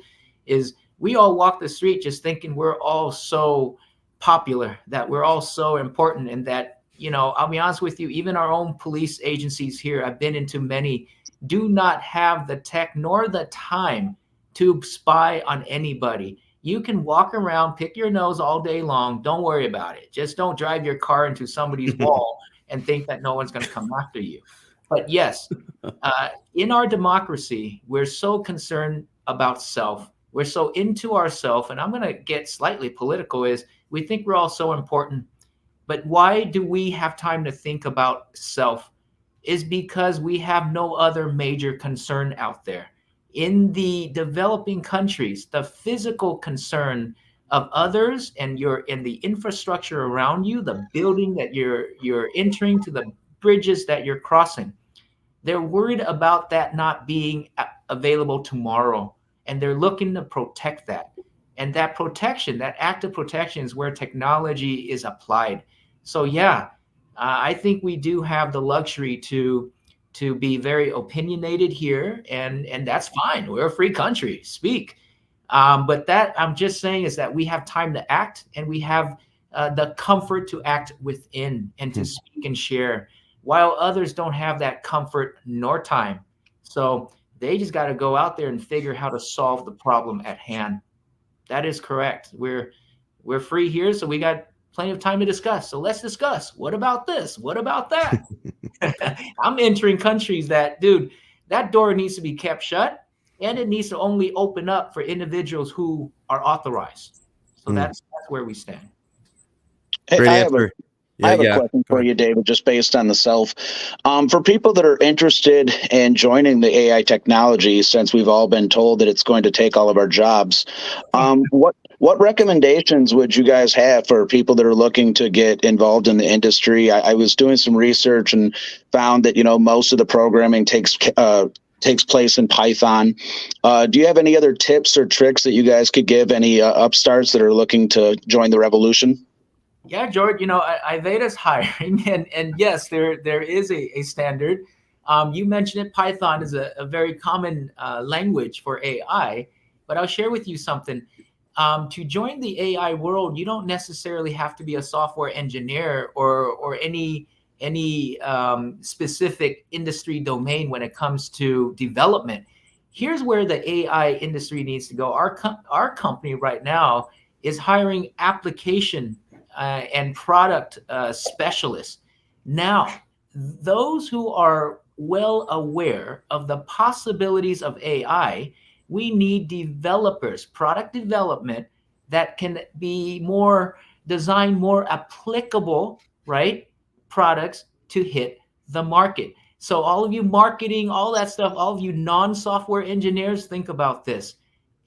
is we all walk the street just thinking we're all so popular, that we're all so important, and that, I'll be honest with you, even our own police agencies here, I've been into many, do not have the tech nor the time to spy on anybody. You can walk around, pick your nose all day long. Don't worry about it. Just don't drive your car into somebody's wall and think that no one's going to come after you. But yes, in our democracy, we're so concerned about self. We're so into ourself. And I'm going to get slightly political, is we think we're all so important. But why do we have time to think about self? Is because we have no other major concern out there. In the developing countries, the physical concern of others and in the infrastructure around you, the building that you're entering, to the bridges that you're crossing, they're worried about that not being available tomorrow, and they're looking to protect that. And that protection, that act of protection, is where technology is applied. So yeah, I think we do have the luxury to be very opinionated here, and that's fine. We're a free country, speak. But that I'm just saying is that we have time to act, and we have the comfort to act within and to speak and share, while others don't have that comfort nor time. So they just got to go out there and figure how to solve the problem at hand. That is correct. We're free here, so we got plenty of time to discuss. So let's discuss. What about this? What about that? I'm entering countries that, dude, that door needs to be kept shut, and it needs to only open up for individuals who are authorized. So that's where we stand. Great answer. I have a question for you, David, just based on the self. For people that are interested in joining the AI technology, since we've all been told that it's going to take all of our jobs, what recommendations would you guys have for people that are looking to get involved in the industry? I was doing some research and found that, most of the programming takes place in Python. Do you have any other tips or tricks that you guys could give any upstarts that are looking to join the revolution? Yeah, George, Ivada's hiring, and yes, there is a standard. You mentioned it. Python is a very common language for AI, but I'll share with you something. To join the AI world, you don't necessarily have to be a software engineer or any specific industry domain when it comes to development. Here's where the AI industry needs to go. Our company right now is hiring application and product specialists. Now, those who are well aware of the possibilities of AI, we need developers, product development, that can be more designed, more applicable, right, products to hit the market. So all of you marketing, all that stuff, all of you non-software engineers, think about this.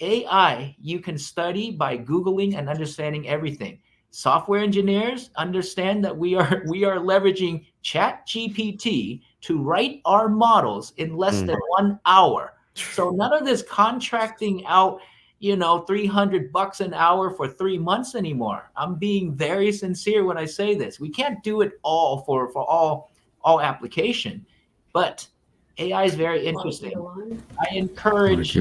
AI, you can study by Googling and understanding everything. Software engineers understand that we are leveraging ChatGPT to write our models in less than 1 hour. So none of this contracting out, $300 an hour for 3 months anymore. I'm being very sincere when I say this. We can't do it all for all application, but AI is very interesting. I encourage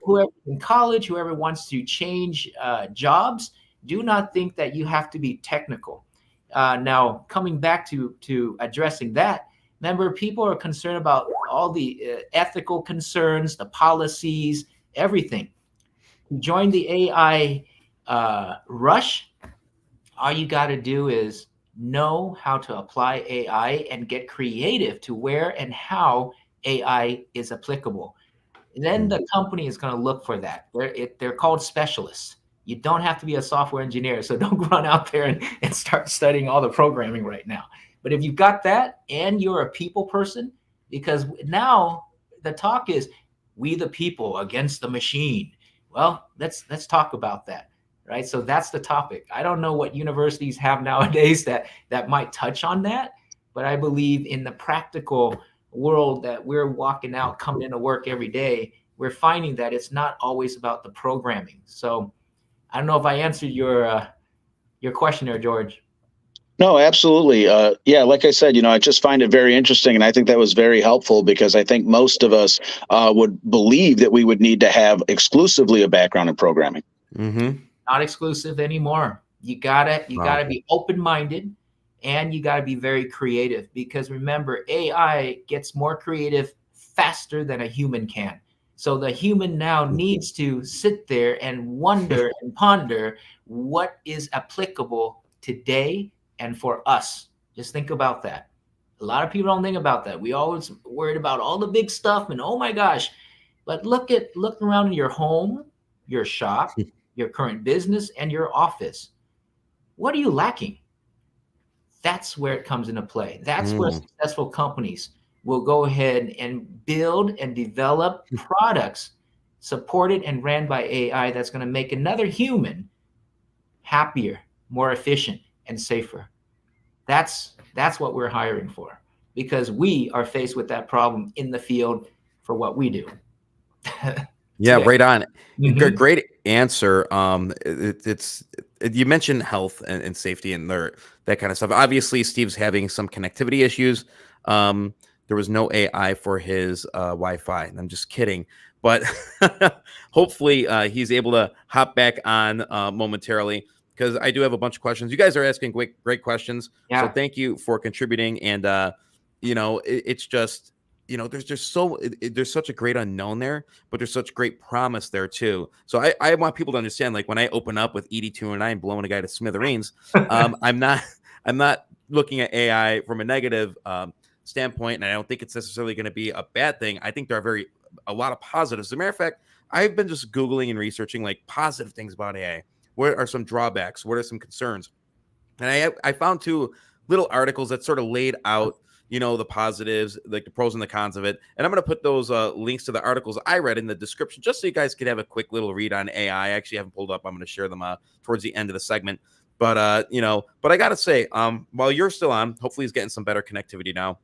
whoever in college, whoever wants to change jobs, do not think that you have to be technical. Now, coming back to addressing that, remember, people are concerned about all the ethical concerns, the policies, everything. Join the AI rush. All you got to do is know how to apply AI and get creative to where and how AI is applicable. And then the company is going to look for that. They're called specialists. You don't have to be a software engineer, so don't run out there and start studying all the programming right now. But if you've got that and you're a people person, because now the talk is we the people against the machine. Well, let's talk about that, right? So that's the topic. I don't know what universities have nowadays that might touch on that, but I believe in the practical world that we're walking out, coming into work every day, we're finding that it's not always about the programming. So I don't know if I answered your question there, George. No, absolutely. Yeah, like I said, I just find it very interesting, and I think that was very helpful because I think most of us would believe that we would need to have exclusively a background in programming. Not exclusive anymore. You gotta be open-minded, and you gotta be very creative, because remember, AI gets more creative faster than a human can. So the human now needs to sit there and wonder and ponder what is applicable today and for us. Just think about that. A lot of people don't think about that. We always worried about all the big stuff and oh my gosh. But look around in your home, your shop, your current business, and your office. What are you lacking? That's where it comes into play. That's where successful companies will go ahead and build and develop products supported and ran by AI that's going to make another human happier, more efficient, and safer. That's what we're hiring for, because we are faced with that problem in the field for what we do. Yeah, right on. Great answer. You mentioned health and safety and that kind of stuff. Obviously, Steve's having some connectivity issues. There was no AI for his Wi-Fi. And I'm just kidding. But hopefully he's able to hop back on momentarily, because I do have a bunch of questions. You guys are asking great questions. Yeah. So thank you for contributing. And, it's just, there's such a great unknown there, but there's such great promise there too. So I want people to understand, like when I open up with ED209 blowing a guy to smithereens, I'm not looking at AI from a negative standpoint, and I don't think it's necessarily going to be a bad thing. I think there are a lot of positives. As a matter of fact, I've been just Googling and researching like positive things about AI. What are some drawbacks? What are some concerns? And I found 2 little articles that sort of laid out, the positives, like the pros and the cons of it. And I'm going to put those links to the articles I read in the description, just so you guys could have a quick little read on AI. I actually haven't pulled up. I'm going to share them towards the end of the segment. But, but I got to say, while you're still on, hopefully he's getting some better connectivity now,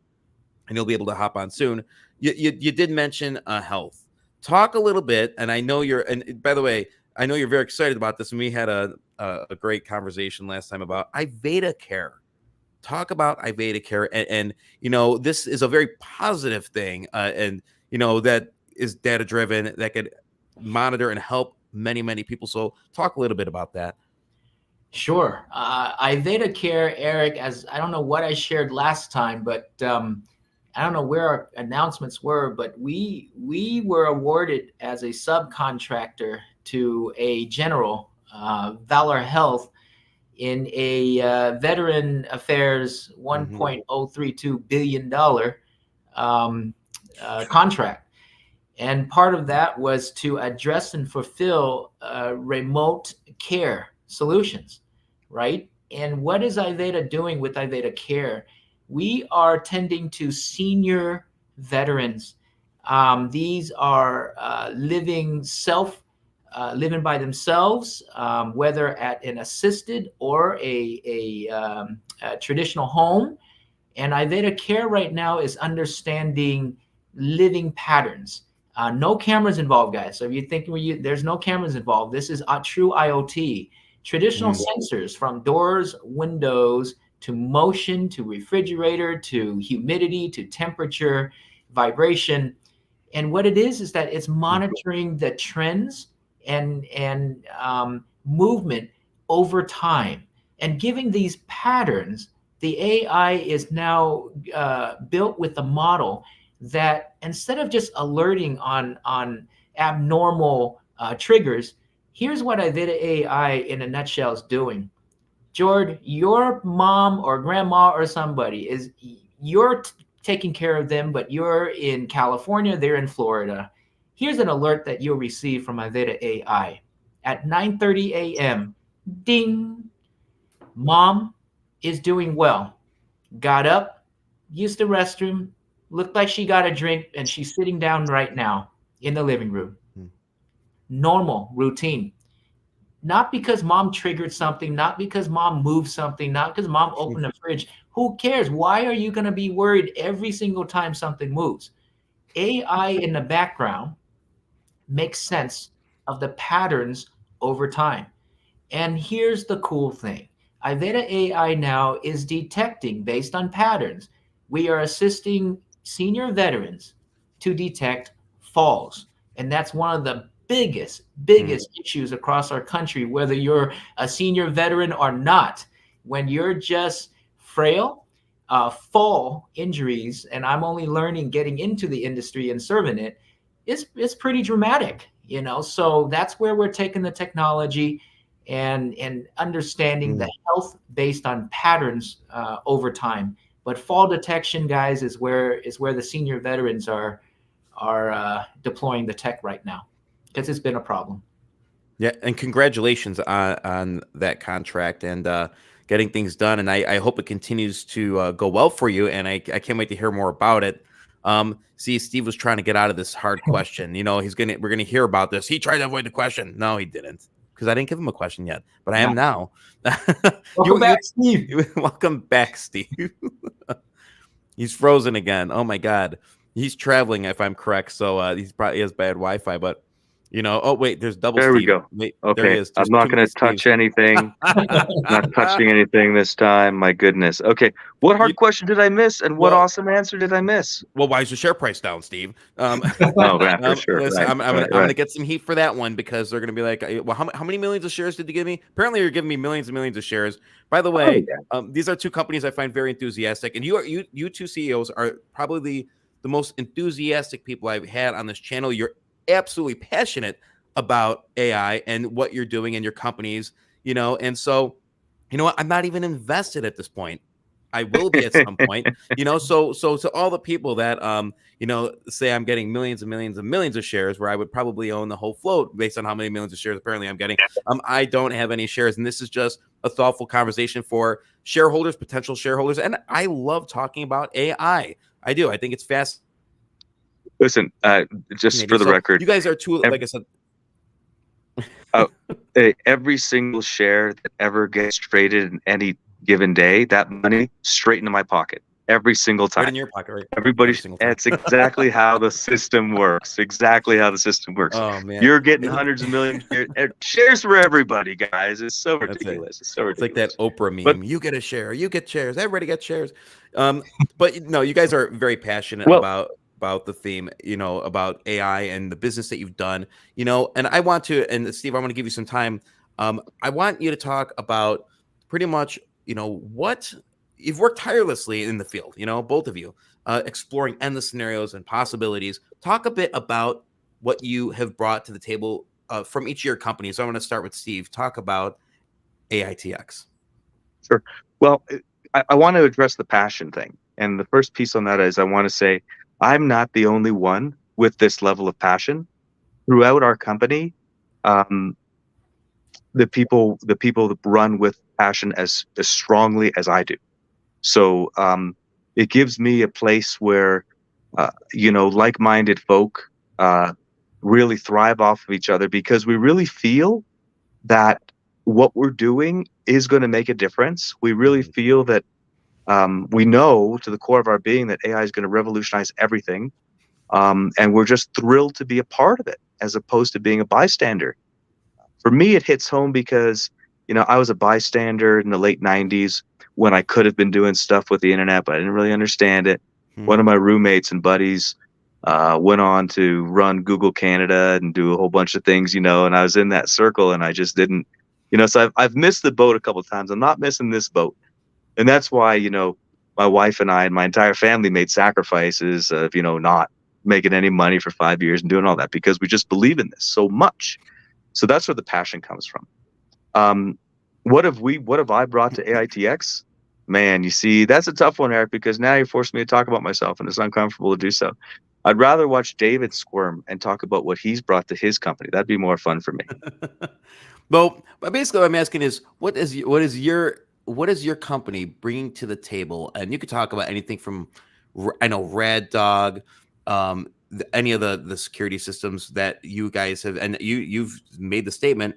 and you'll be able to hop on soon. You did mention health. Talk a little bit, and I know and by the way, I know you're very excited about this, and we had a great conversation last time about Iveda Care. Talk about Iveda Care, and this is a very positive thing, and that is data driven, that could monitor and help many people. So talk a little bit about that. Sure. Iveda Care, Eric, as I don't know what I shared last time, but I don't know where our announcements were, but we were awarded as a subcontractor to a general, Valor Health, in a Veteran Affairs $1.032 billion contract. And part of that was to address and fulfill remote care solutions, right? And what is Iveda doing with Iveda Care? We are tending to senior veterans. These are living by themselves, whether at an assisted or a traditional home. And Iveda Care right now is understanding living patterns. No cameras involved, guys. So if you think there's no cameras involved, this is a true IoT. Traditional sensors from doors, windows, to motion, to refrigerator, to humidity, to temperature, vibration. And what it is that it's monitoring the trends and movement over time and giving these patterns. The AI is now built with a model that instead of just alerting on abnormal triggers, here's what Iveda AI in a nutshell is doing. George, your mom or grandma or somebody you're taking care of them, but you're in California, they're in Florida. Here's an alert that you'll receive from Iveda AI at 9:30 a.m. Ding. Mom is doing well. Got up, used the restroom, looked like she got a drink, and she's sitting down right now in the living room. Normal routine. Not because mom triggered something, not because mom moved something, not because mom opened the fridge. Who cares? Why are you going to be worried every single time something moves? AI in the background makes sense of the patterns over time. And here's the cool thing. Iveda AI now is detecting based on patterns. We are assisting senior veterans to detect falls. And that's one of the biggest issues across our country, whether you're a senior veteran or not. When you're just frail, fall injuries, and I'm only learning getting into the industry and serving it, it's pretty dramatic, you know? So that's where we're taking the technology and understanding the health based on patterns over time. But fall detection, guys, is where the senior veterans are deploying the tech right now, because it's been a problem. Yeah, and congratulations on that contract and getting things done. And I hope it continues to go well for you. And I can't wait to hear more about it. See, Steve was trying to get out of this hard question. You know, we're gonna hear about this. He tried to avoid the question. No, he didn't, because I didn't give him a question yet, but I am now. Welcome back, Steve. Welcome back, Steve. He's frozen again. Oh my God, he's traveling, if I'm correct. So he has bad Wi-Fi, but. You know, oh wait, there's double. There Steve. we go. Wait, okay, there he is. I'm not going to touch anything. Not touching anything this time. My goodness. Okay, what hard question did I miss, and what awesome answer did I miss? Well, why is the share price down, Steve? Oh, yeah, for sure. Listen, right, I'm gonna get some heat for that one, because they're gonna be like, well, how many millions of shares did you give me? Apparently, you're giving me millions and millions of shares. By the way, these are two companies I find very enthusiastic, and you two CEOs are probably the most enthusiastic people I've had on this channel. You're absolutely passionate about AI and what you're doing in your companies, you know, and so, you know what, I'm not even invested at this point. I will be at some point, you know, so to all the people that, you know, say I'm getting millions and millions and millions of shares, where I would probably own the whole float based on how many millions of shares apparently I'm getting. I don't have any shares, and this is just a thoughtful conversation for shareholders, potential shareholders, and I love talking about AI. I do. I think it's fast. Listen, just for the record, you guys are two, like I said. Every single share that ever gets traded in any given day, that money straight into my pocket every single time. Right in your pocket, right? Everybody, that's exactly how the system works. Exactly how the system works. Oh man, you're getting hundreds of millions shares for everybody, guys. It's so ridiculous. It's so ridiculous. It's like that Oprah meme. But you get a share, you get shares, everybody gets shares. But no, you guys are very passionate about the theme, you know, about AI and the business that you've done, you know, and I want to, and Steve, I want to give you some time. I want you to talk about pretty much, you know, what you've worked tirelessly in the field, you know, both of you, exploring endless scenarios and possibilities. Talk a bit about what you have brought to the table from each of your companies. So I want to start with Steve. Talk about AITX. Sure. Well, I want to address the passion thing. And the first piece on that is I want to say, I'm not the only one with this level of passion throughout our company. Um, the people that run with passion as strongly as I do. So it gives me a place where like-minded folk uh, really thrive off of each other, because we really feel that what we're doing is going to make a difference. We really feel that we know to the core of our being that AI is going to revolutionize everything. And we're just thrilled to be a part of it as opposed to being a bystander. For me, it hits home because, I was a bystander in the late 90s when I could have been doing stuff with the internet, but I didn't really understand it. One of my roommates and buddies went on to run Google Canada and do a whole bunch of things, and I was in that circle and I just didn't, so I've missed the boat a couple of times. I'm not missing this boat. And that's why, my wife and I and my entire family made sacrifices of, not making any money for 5 years and doing all that, because we just believe in this so much. So that's where the passion comes from. What have I brought to AITX? Man, you see, that's a tough one, Eric, because now you're forcing me to talk about myself and it's uncomfortable to do so. I'd rather watch David squirm and talk about what he's brought to his company. That'd be more fun for me. Well, but basically what I'm asking is, what is your company bringing to the table? And you could talk about anything from, I know, Rad Dog, any of the security systems that you guys have, and you've made the statement,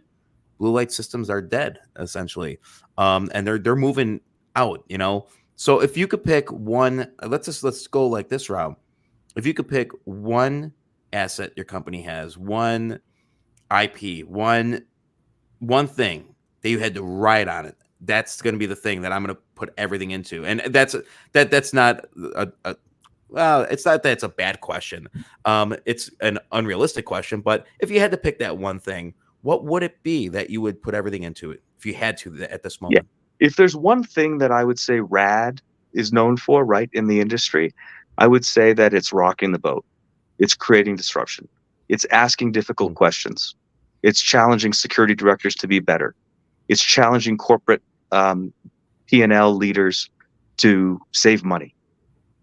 blue light systems are dead, essentially, and they're moving out. So if you could pick one, let's go like this route. If you could pick one asset your company has, one IP, one thing that you had to write on it, that's going to be the thing that I'm going to put everything into. And that's not well, it's not that it's a bad question. It's an unrealistic question, but if you had to pick that one thing, what would it be that you would put everything into it if you had to at this moment? Yeah. If there's one thing that I would say Rad is known for, right, in the industry, I would say that it's rocking the boat. It's creating disruption. It's asking difficult questions. It's challenging security directors to be better. It's challenging corporate P&L leaders to save money.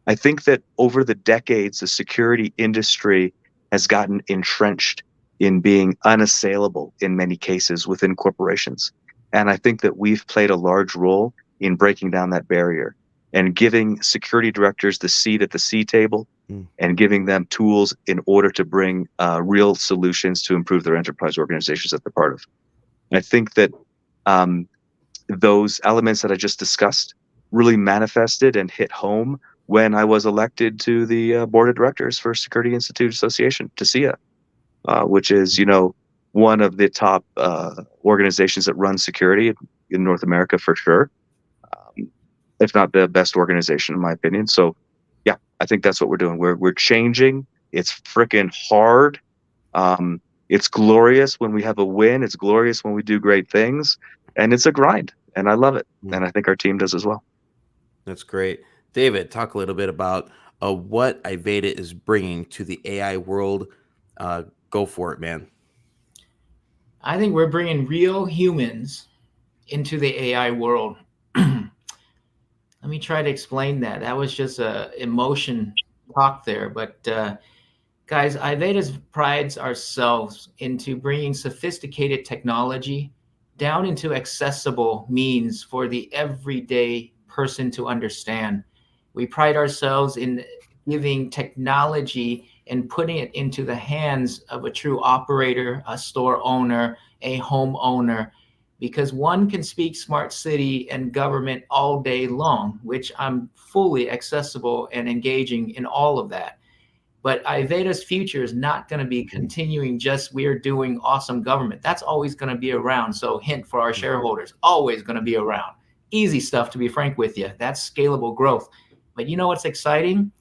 I think that over the decades, the security industry has gotten entrenched in being unassailable in many cases within corporations. And I think that we've played a large role in breaking down that barrier and giving security directors the seat at the C table and giving them tools in order to bring real solutions to improve their enterprise organizations that they're part of. And I think that those elements that I just discussed really manifested and hit home when I was elected to the board of directors for Security Institute Association, TSIA, which is, one of the top organizations that run security in North America for sure, if not the best organization in my opinion. So, yeah, I think that's what we're doing. We're changing. It's freaking hard. It's glorious when we have a win. It's glorious when we do great things, and it's a grind. And I love it, and I think our team does as well. That's great. David, talk a little bit about what Iveda is bringing to the AI world. Go for it, man. I think we're bringing real humans into the AI world. Let me try to explain that. That was just a emotion talk there. But guys, Iveda prides ourselves into bringing sophisticated technology down into accessible means for the everyday person to understand. We pride ourselves in giving technology and putting it into the hands of a true operator, a store owner, a homeowner, because one can speak smart city and government all day long, which I'm fully accessible and engaging in all of that. But Iveda's future is not going to be continuing just we're doing awesome government. That's always going to be around. So hint for our shareholders, always going to be around. Easy stuff, to be frank with you. That's scalable growth. But you know what's exciting?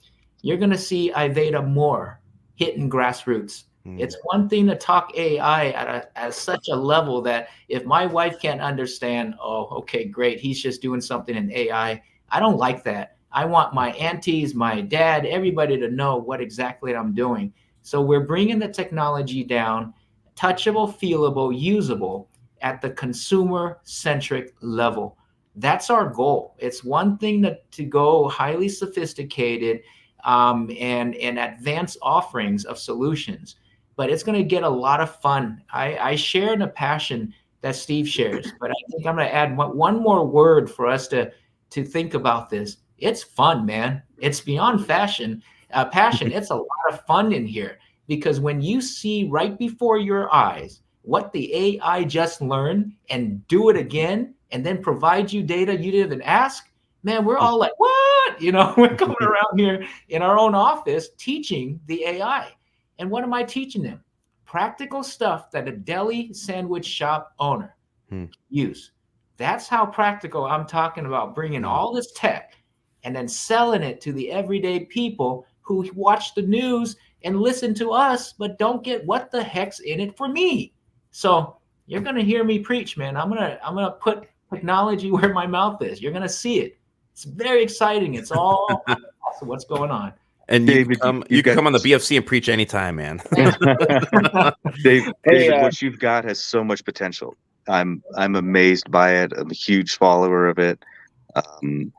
You're going to see Iveda more hitting grassroots. It's one thing to talk AI at such a level that if my wife can't understand, oh, okay, great, he's just doing something in AI. I don't like that. I want my aunties, my dad, everybody to know what exactly I'm doing. So we're bringing the technology down, touchable, feelable, usable at the consumer-centric level. That's our goal. It's one thing to go highly sophisticated, and advanced offerings of solutions. But it's going to get a lot of fun. I share in a passion that Steve shares, but I think I'm going to add one more word for us to think about this. It's fun, man. It's beyond passion. It's a lot of fun in here, because when you see right before your eyes what the AI just learned and do it again, and then provide you data you didn't even ask, man, we're all like, what? We're coming around here in our own office teaching the AI. And what am I teaching them? Practical stuff that a deli sandwich shop owner use. That's how practical I'm talking about, bringing all this tech and then selling it to the everyday people who watch the news and listen to us, but don't get what the heck's in it for me. So you're going to hear me preach, man. I'm going to put technology where my mouth is. You're going to see it. It's very exciting. It's all awesome what's going on. And David, you can come on the BFC and preach anytime, man. David, Hey, what you've got has so much potential. I'm amazed by it. I'm a huge follower of it. I'm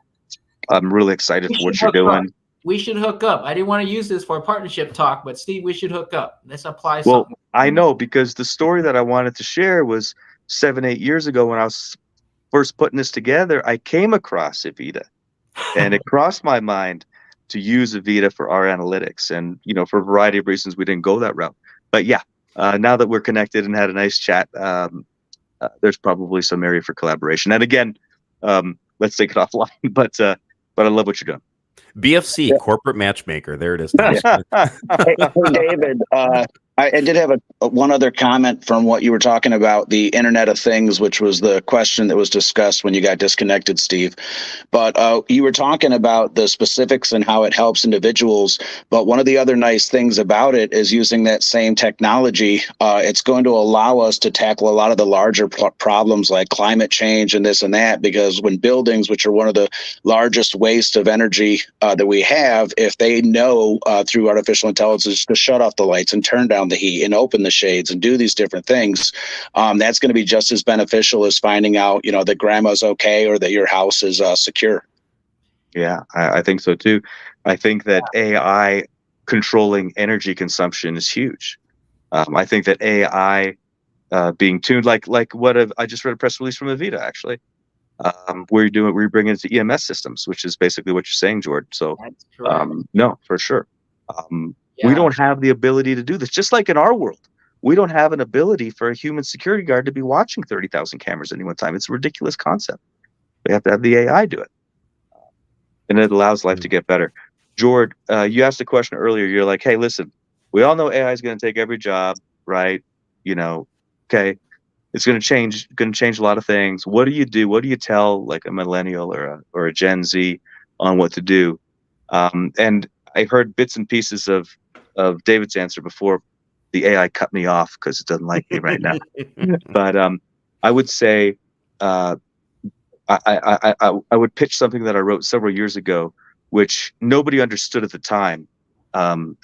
really excited for what you're doing. We should hook up. I didn't want to use this for a partnership talk, but Steve, we should hook up. Let's apply Well, something. I know, because the story that I wanted to share was 7-8 years ago when I was first putting this together. I came across Evita, and it crossed my mind to use Evita for our analytics. And, for a variety of reasons, we didn't go that route. But yeah, now that we're connected and had a nice chat, there's probably some area for collaboration. And again, let's take it offline. But I love what you're doing. BFC, corporate matchmaker. There it is. Hey, David, I did have one other comment from what you were talking about, the Internet of Things, which was the question that was discussed when you got disconnected, Steve. But you were talking about the specifics and how it helps individuals. But one of the other nice things about it is using that same technology. It's going to allow us to tackle a lot of the larger problems like climate change and this and that, because when buildings, which are one of the largest waste of energy that we have, if they know through artificial intelligence to shut off the lights and turn down the heat and open the shades and do these different things, that's going to be just as beneficial as finding out, that grandma's okay or that your house is secure. Yeah, I think so too. I think that AI controlling energy consumption is huge. I think that AI being tuned, like what I just read a press release from Evita, actually. We're bringing it to EMS systems, which is basically what you're saying, George. So, no, for sure. We don't have the ability to do this. Just like in our world, we don't have an ability for a human security guard to be watching 30,000 cameras at any one time. It's a ridiculous concept. We have to have the AI do it. And it allows life to get better. George, you asked a question earlier. You're like, hey, listen, we all know AI is going to take every job, right? Okay. It's going to change a lot of things. What do you do? What do you tell like a millennial or a Gen Z on what to do? And I heard bits and pieces of David's answer before the AI cut me off because it doesn't like me right now. But I would say I would pitch something that I wrote several years ago, which nobody understood at the time,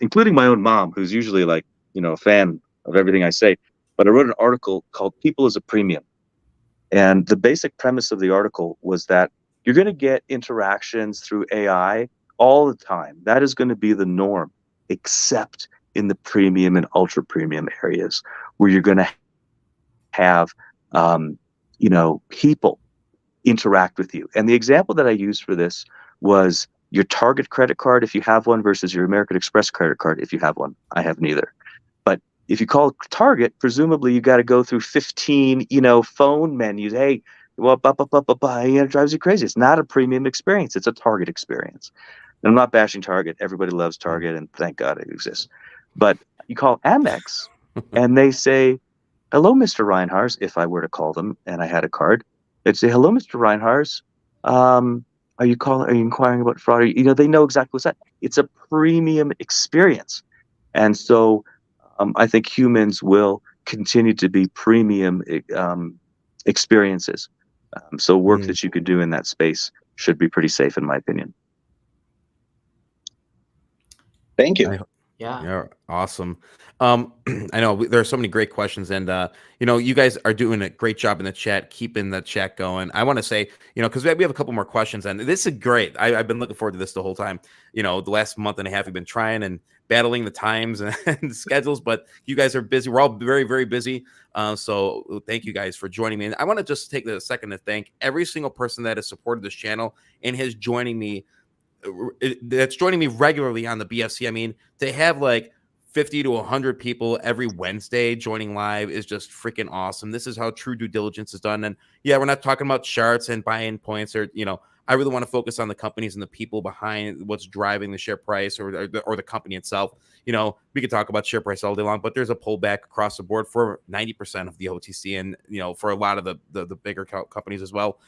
including my own mom, who's usually like, a fan of everything I say. But I wrote an article called People as a Premium. And the basic premise of the article was that you're going to get interactions through AI all the time. That is going to be the norm, except in the premium and ultra premium areas where you're going to have, people interact with you. And the example that I used for this was your Target credit card, if you have one, versus your American Express credit card, if you have one. I have neither. But if you call Target, presumably you got to go through 15, phone menus. Hey, well, it drives you crazy. It's not a premium experience. It's a Target experience. And I'm not bashing Target. Everybody loves Target, and thank God it exists. But you call Amex, and they say, hello, Mr. Reinharz. If I were to call them and I had a card, they'd say, hello, Mr. Reinharz. Are you inquiring about fraud? They know exactly what's that. It's a premium experience. And so I think humans will continue to be premium experiences. So work that you could do in that space should be pretty safe, in my opinion. Thank you. Yeah. Yeah, awesome. I know there are so many great questions, and you guys are doing a great job in the chat, keeping the chat going. I want to say, because we have a couple more questions, and this is great. I've been looking forward to this the whole time. The last month and a half, we've been trying and battling the times and, and the schedules, but you guys are busy. We're all very, very busy. So thank you guys for joining me. And I want to just take a second to thank every single person that has supported this channel and has joining me that's joining me regularly on the BFC. I mean, to have like 50 to 100 people every Wednesday joining live is just freaking awesome. This is how true due diligence is done. And yeah, we're not talking about charts and buy-in points or, I really want to focus on the companies and the people behind what's driving the share price or the company itself. We could talk about share price all day long, but there's a pullback across the board for 90% of the OTC and, for a lot of the bigger companies as well.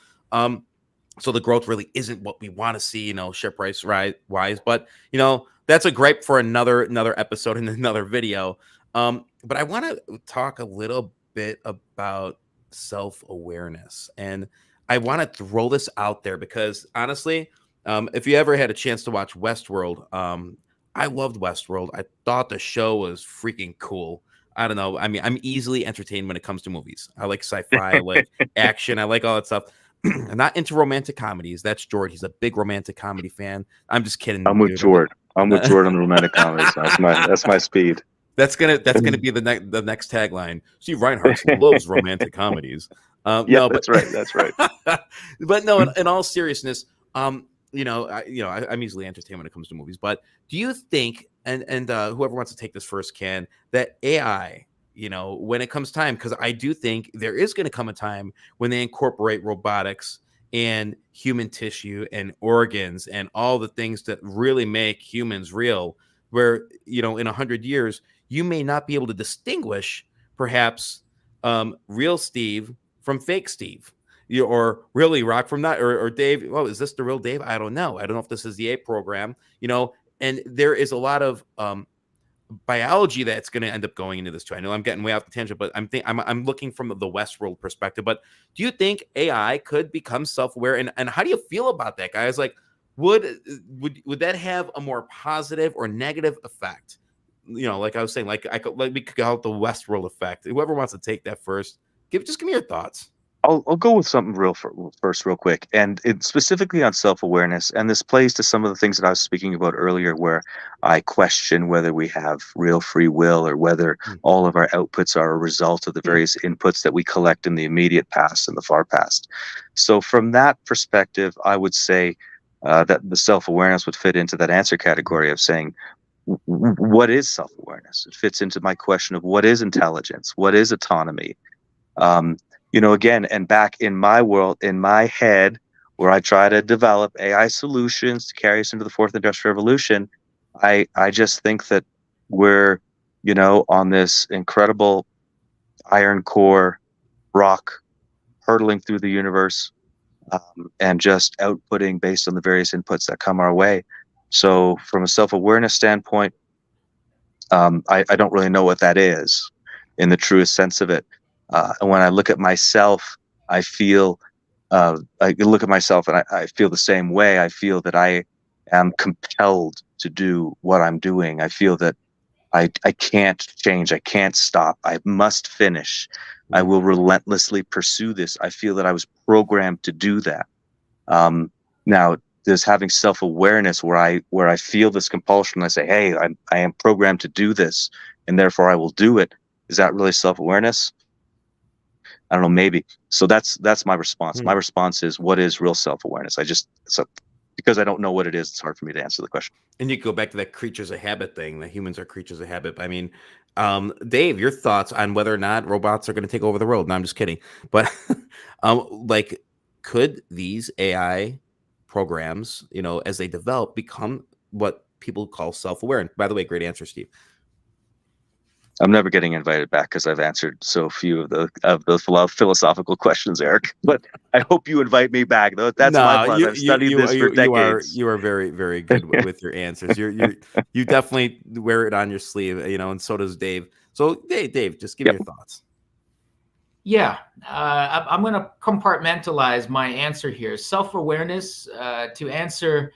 So the growth really isn't what we want to see, share price wise. But that's a gripe for another episode in another video. But I want to talk a little bit about self-awareness, and I want to throw this out there because honestly, if you ever had a chance to watch Westworld, I loved Westworld. I thought the show was freaking cool. I don't know. I mean, I'm easily entertained when it comes to movies. I like sci-fi, I like action, I like all that stuff. I'm not into romantic comedies. That's George. He's a big romantic comedy fan. I'm just kidding. I'm with dude. George. I'm with George on the romantic comedies. That's my speed. That's gonna be the next tagline. Steve Reinharz loves romantic comedies. Yeah, no, that's right. That's right. But no, in all seriousness, I'm easily entertained when it comes to movies. But do you think, and whoever wants to take this first can, that AI, when it comes time, because I do think there is going to come a time when they incorporate robotics and human tissue and organs and all the things that really make humans real, where, in 100 years, you may not be able to distinguish perhaps real Steve from fake Steve, or really Rock from not, or Dave. Well, is this the real Dave? I don't know. I don't know if this is the A program, and there is a lot of biology that's going to end up going into this too. I know I'm getting way off the tangent, but I'm looking from the Westworld perspective. But do you think AI could become self-aware, and how do you feel about that, guys? Like, would that have a more positive or negative effect? Like I was saying, like we could call it the Westworld effect. Whoever wants to take that first, give me your thoughts. I'll go with something first, real quick, and it's specifically on self-awareness. And this plays to some of the things that I was speaking about earlier, where I question whether we have real free will or whether all of our outputs are a result of the various inputs that we collect in the immediate past and the far past. So from that perspective, I would say that the self-awareness would fit into that answer category of saying, what is self-awareness? It fits into my question of what is intelligence? What is autonomy? Again, and back in my world, in my head, where I try to develop AI solutions to carry us into the fourth industrial revolution, I just think that we're, on this incredible iron core rock hurtling through the universe, and just outputting based on the various inputs that come our way. So from a self-awareness standpoint, I don't really know what that is in the truest sense of it. And when I look at myself, I feel, I look at myself and I feel the same way. I feel that I am compelled to do what I'm doing. I feel that I can't change. I can't stop. I must finish. I will relentlessly pursue this. I feel that I was programmed to do that. Now, there's having self-awareness where I feel this compulsion. I say, hey, I am programmed to do this, and therefore I will do it. Is that really self-awareness? I don't know, maybe. So that's my response. My response is, what is real self-awareness? Because I don't know what it is, it's hard for me to answer the question. And you go back to that creatures of habit thing, that humans are creatures of habit. I mean, Dave, your thoughts on whether or not robots are going to take over the world? No, I'm just kidding. But could these AI programs, as they develop, become what people call self-aware? And by the way, great answer, Steve. I'm never getting invited back because I've answered so few of those philosophical questions, Eric. But I hope you invite me back. Though that's my part. I've studied this for decades. You are very, very good with your answers. You definitely wear it on your sleeve, and so does Dave. So, Dave, just give me your thoughts. Yeah, I'm going to compartmentalize my answer here. Self-awareness, to answer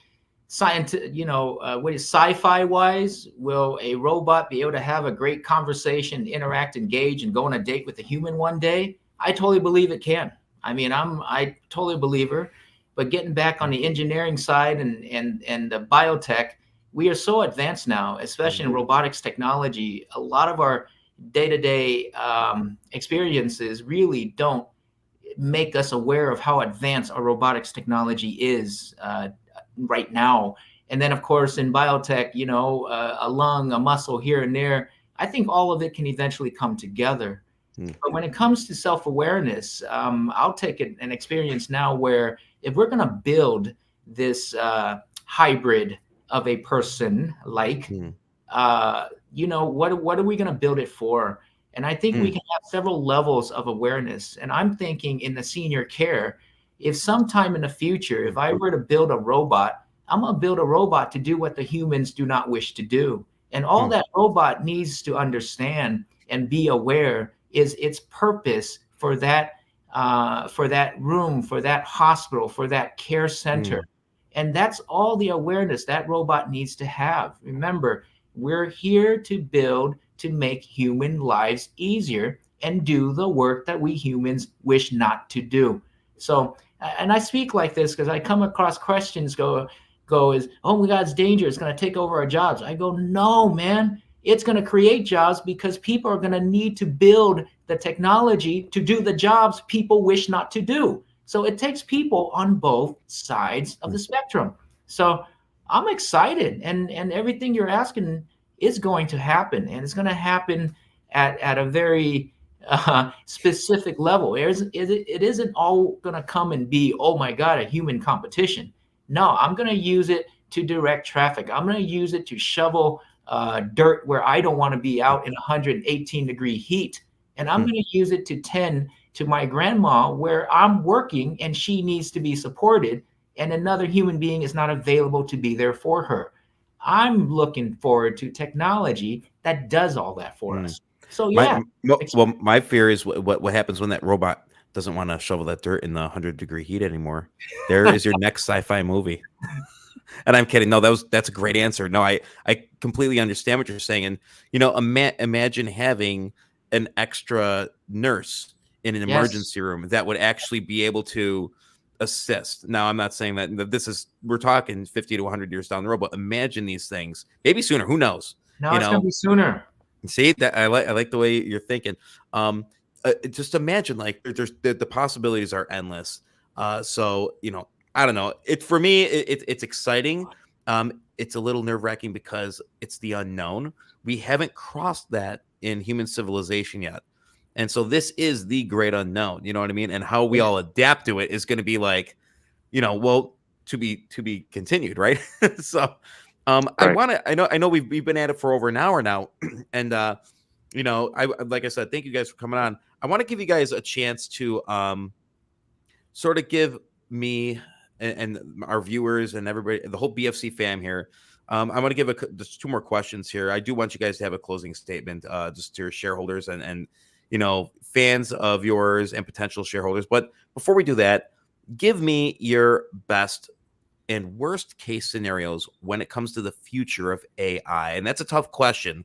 what is sci-fi wise? Will a robot be able to have a great conversation, interact, engage, and go on a date with a human one day? I totally believe it can. I mean, I totally a believer. But getting back on the engineering side and the biotech, we are so advanced now, especially in robotics technology. A lot of our day-to-day experiences really don't make us aware of how advanced our robotics technology is right now. And then, of course, in biotech, a lung, a muscle here and there, I think all of it can eventually come together. But when it comes to self-awareness, I'll take an experience now where if we're going to build this hybrid of a person, like, what are we going to build it for? And I think we can have several levels of awareness. And I'm thinking in the senior care, if sometime in the future, if I were to build a robot, I'm going to build a robot to do what the humans do not wish to do. And all that robot needs to understand and be aware is its purpose for that room, for that hospital, for that care center. And that's all the awareness that robot needs to have. Remember, we're here to build to make human lives easier and do the work that we humans wish not to do. So, and I speak like this because I come across questions go is, oh my God, it's dangerous. It's going to take over our jobs. I go, no, man, it's going to create jobs because people are going to need to build the technology to do the jobs people wish not to do. So it takes people on both sides of the spectrum. So I'm excited, and everything you're asking is going to happen, and it's going to happen at a very specific level. It isn't all going to come and be, oh my God, a human competition. No, I'm going to use it to direct traffic. I'm going to use it to shovel dirt where I don't want to be out in 118-degree heat. And I'm going to use it to tend to my grandma where I'm working and she needs to be supported and another human being is not available to be there for her. I'm looking forward to technology that does all that for us. So yeah. My fear is what happens when that robot doesn't want to shovel that dirt in the 100-degree heat anymore. There is your next sci-fi movie. And I'm kidding. No, that's a great answer. No, I completely understand what you're saying. And imagine having an extra nurse in an emergency room that would actually be able to assist. Now, I'm not saying that we're talking 50 to 100 years down the road, but imagine these things. Maybe sooner. Who knows? No, it's going to be sooner. See that I like the way you're thinking. Just imagine, like, there's the possibilities are endless. So I don't know. For me, it's exciting. It's a little nerve-wracking because it's the unknown. We haven't crossed that in human civilization yet. And so this is the great unknown, you know what I mean? And how we all adapt to it is going to be like, to be continued, right? So right. I know we've been at it for over an hour now. And like I said, thank you guys for coming on. I want to give you guys a chance to sort of give me and our viewers and everybody, the whole BFC fam here. I want to give just two more questions here. I do want you guys to have a closing statement, just to your shareholders and fans of yours and potential shareholders. But before we do that, give me your best and worst case scenarios when it comes to the future of AI. And that's a tough question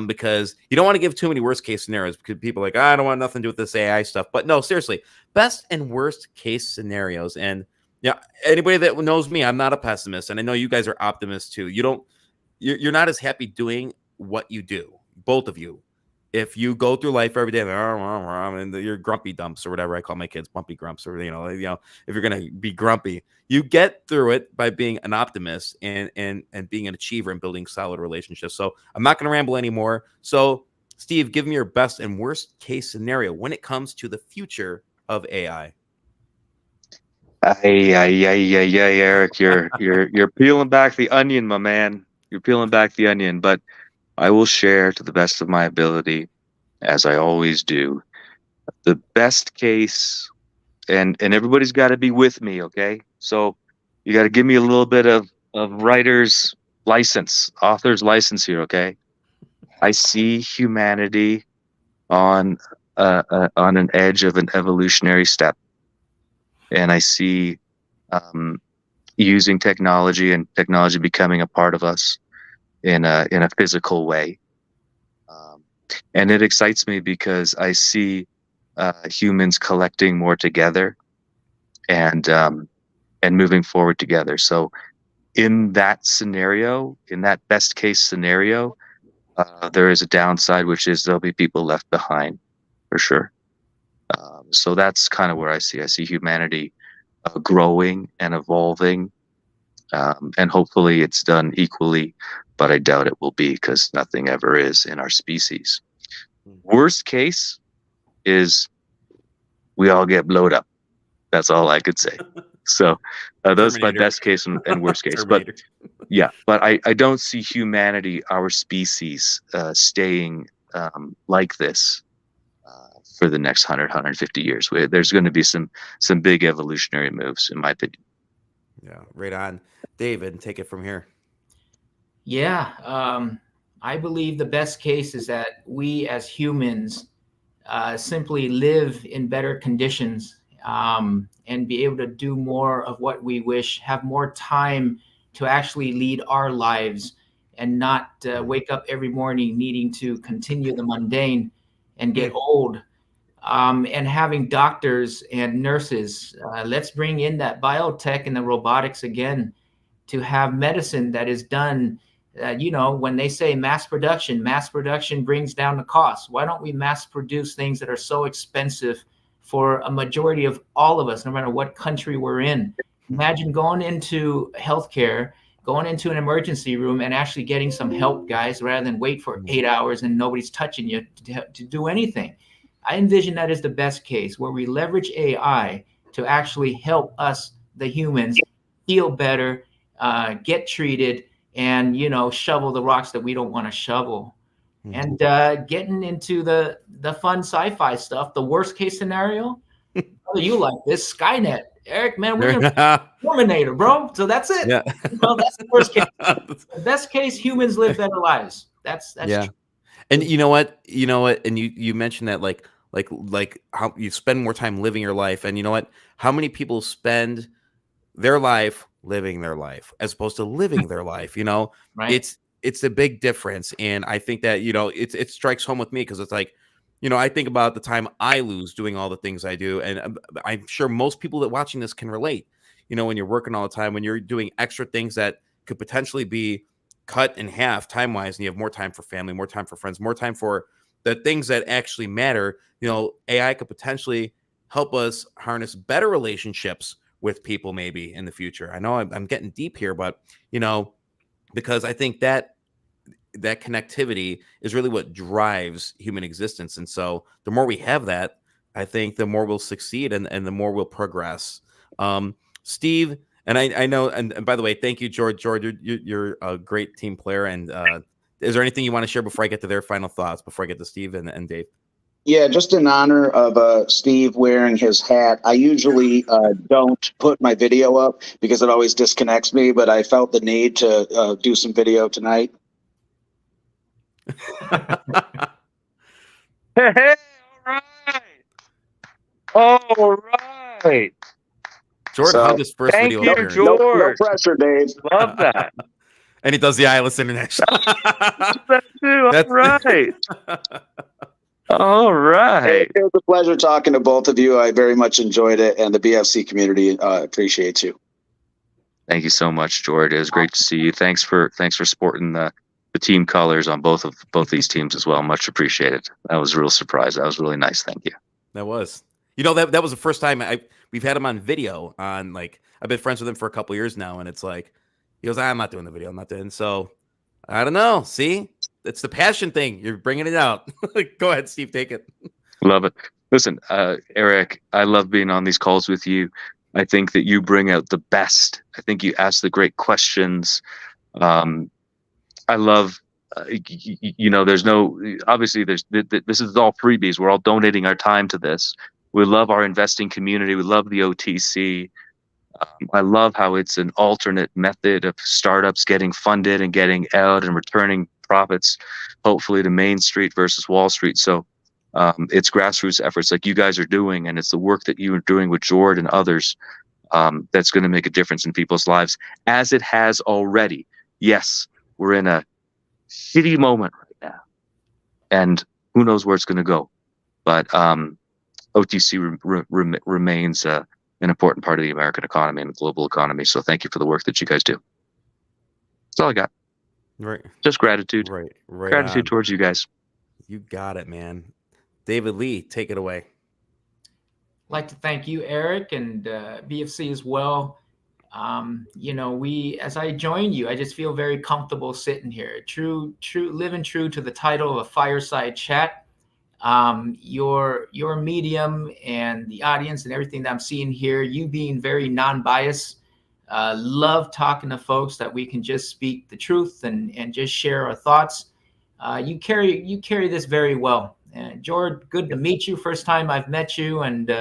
because you don't want to give too many worst case scenarios because people are like, I don't want nothing to do with this AI stuff. But no, seriously, best and worst case scenarios. And anybody that knows me, I'm not a pessimist. And I know you guys are optimists too. You're not as happy doing what you do, both of you. If you go through life every day, and you're grumpy dumps or whatever I call my kids, bumpy grumps, or if you're gonna be grumpy, you get through it by being an optimist and being an achiever and building solid relationships. So I'm not gonna ramble anymore. So Steve, give me your best and worst case scenario when it comes to the future of AI. Eric, you're peeling back the onion, my man. You're peeling back the onion, but I will share to the best of my ability, as I always do, the best case, and everybody's got to be with me, okay? So you got to give me a little bit of writer's license, author's license here, okay? I see humanity on an edge of an evolutionary step, and I see using technology and technology becoming a part of us in a physical way. And it excites me because I see humans collecting more together and moving forward together. So in that scenario, in that best case scenario, there is a downside, which is there'll be people left behind for sure. So that's kind of where I see humanity growing and evolving, and hopefully it's done equally, but I doubt it will be because nothing ever is in our species. Worst case is we all get blowed up. That's all I could say. So those are my best case and worst case. But yeah, but I don't see humanity, our species, staying like this for the next 100, 150 years. There's going to be some big evolutionary moves, in my opinion. Yeah, right on. David, take it from here. Yeah, I believe the best case is that we as humans simply live in better conditions, and be able to do more of what we wish, have more time to actually lead our lives, and not wake up every morning needing to continue the mundane and get old. And having doctors and nurses, let's bring in that biotech and the robotics again to have medicine that is done. When they say mass production brings down the cost. Why don't we mass produce things that are so expensive for a majority of all of us, no matter what country we're in? Imagine going into healthcare, going into an emergency room and actually getting some help, guys, rather than wait for 8 hours and nobody's touching you to do anything. I envision that as the best case, where we leverage AI to actually help us, the humans, feel better, get treated, and shovel the rocks that we don't want to shovel. And getting into the fun sci-fi stuff, the worst case scenario, you like this Skynet, Eric, man, we're gonna Terminator, bro. So that's it. Yeah. That's the worst case. The best case, humans live better lives. That's yeah. true. And you know what, and you mentioned that like how you spend more time living your life, and you know what, how many people spend their life living their life as opposed to living their life, Right. It's a big difference. And I think that, it strikes home with me because it's like, I think about the time I lose doing all the things I do. And I'm sure most people that watching this can relate, when you're working all the time, when you're doing extra things that could potentially be cut in half time wise, and you have more time for family, more time for friends, more time for the things that actually matter. AI could potentially help us harness better relationships with people maybe in the future. I know I'm getting deep here, but because I think that connectivity is really what drives human existence. And so the more we have that, I think the more we'll succeed and the more we'll progress. Steve, and I know, and by the way, thank you, George. George, you're a great team player. And is there anything you want to share before I get to their final thoughts, before I get to Steve and Dave? Yeah, just in honor of Steve wearing his hat, I usually don't put my video up because it always disconnects me, but I felt the need to do some video tonight. Hey, all right. Jordan, how this first thank video you, appearance? George. No pressure, Dave. Love that. And he does the ILS International. That too. All right. All right. It was a pleasure talking to both of you. I very much enjoyed it, and the BFC community appreciates you. Thank you so much, George. It was great to see you. Thanks for sporting the team colors on both these teams as well. Much appreciated. That was a real surprise. That was really nice. Thank you. That was. That was the first time we've had him on video. On I've been friends with him for a couple years now, and it's like he goes, "I'm not doing the video. I'm not doing." So I don't know. See, it's the passion thing. You're bringing it out. Go ahead, Steve. Take it. Love it. Listen, Eric, I love being on these calls with you. I think that you bring out the best. I think you ask the great questions. I love, there's no, obviously this is all freebies. We're all donating our time to this. We love our investing community. We love the OTC. I love how it's an alternate method of startups getting funded and getting out and returning profits, hopefully to Main Street versus Wall Street. So it's grassroots efforts like you guys are doing, and it's the work that you are doing with Jord and others that's going to make a difference in people's lives, as it has already. Yes, we're in a shitty moment right now, and who knows where it's going to go. But OTC remains an important part of the American economy and the global economy. So thank you for the work that you guys do. That's all I got. Right. Just gratitude. Right. Gratitude towards you guys. You got it, man. David Lee, take it away. I'd like to thank you, Eric, and BFC as well. As I join you, I just feel very comfortable sitting here. Living true to the title of a fireside chat. Your medium and the audience and everything that I'm seeing here, you being very non-biased. Love talking to folks that we can just speak the truth and just share our thoughts. You carry this very well. George, good to meet you. First time I've met you, and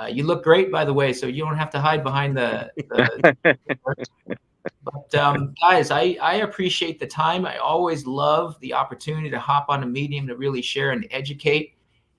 you look great, by the way. So you don't have to hide behind the But guys, I appreciate the time. I always love the opportunity to hop on a medium to really share and educate,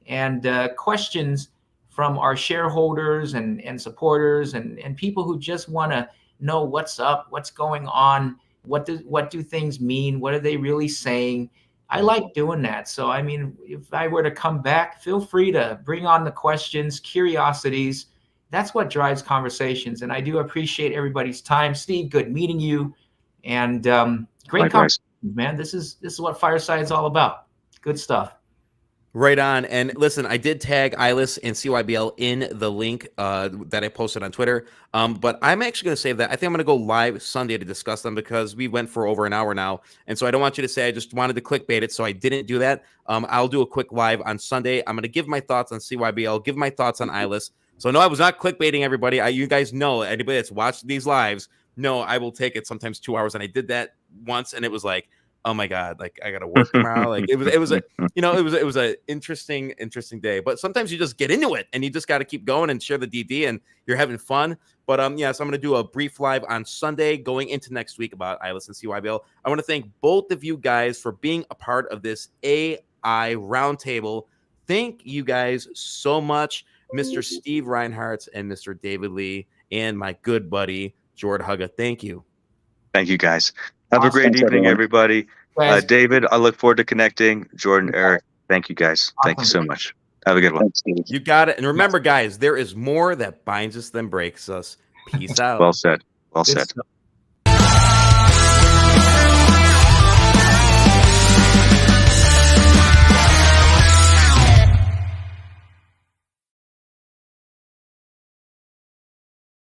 and questions from our shareholders and supporters and people who just want to know what's up, what's going on, what do things mean, what are they really saying. I like doing that. So I mean, if I were to come back, feel free to bring on the questions, curiosities. That's what drives conversations, and I do appreciate everybody's time. Steve, good meeting you, and great conversation, man. This is what Fireside is all about. Good stuff. Right on. And listen, I did tag Eyeless and CYBL in the link that I posted on Twitter. But I'm actually going to say that I think I'm going to go live Sunday to discuss them, because we went for over an hour now. And so I don't want you to say I just wanted to clickbait it, so I didn't do that. I'll do a quick live on Sunday. I'm going to give my thoughts on CYBL, give my thoughts on Eyeless. So no, I was not clickbaiting everybody. You guys know, anybody that's watched these lives, no, I will take it sometimes 2 hours. And I did that once, and it was like, oh my God, like I got to work tomorrow. Like it was a interesting day, but sometimes you just get into it and you just got to keep going and share the DD, and you're having fun. But so I'm going to do a brief live on Sunday going into next week about Eyeless and CYBL. I want to thank both of you guys for being a part of this AI roundtable. Thank you guys so much, Mr. Steve Reinharz and Mr. David Lee, and my good buddy, Jord Hugga. Thank you. Thank you, guys. Have a great evening, everybody. David, I look forward to connecting. Jordan, Eric, thank you, guys. Thank you so much. Have a good one. You got it. And remember, guys, there is more that binds us than breaks us. Peace out. Well said. Well said.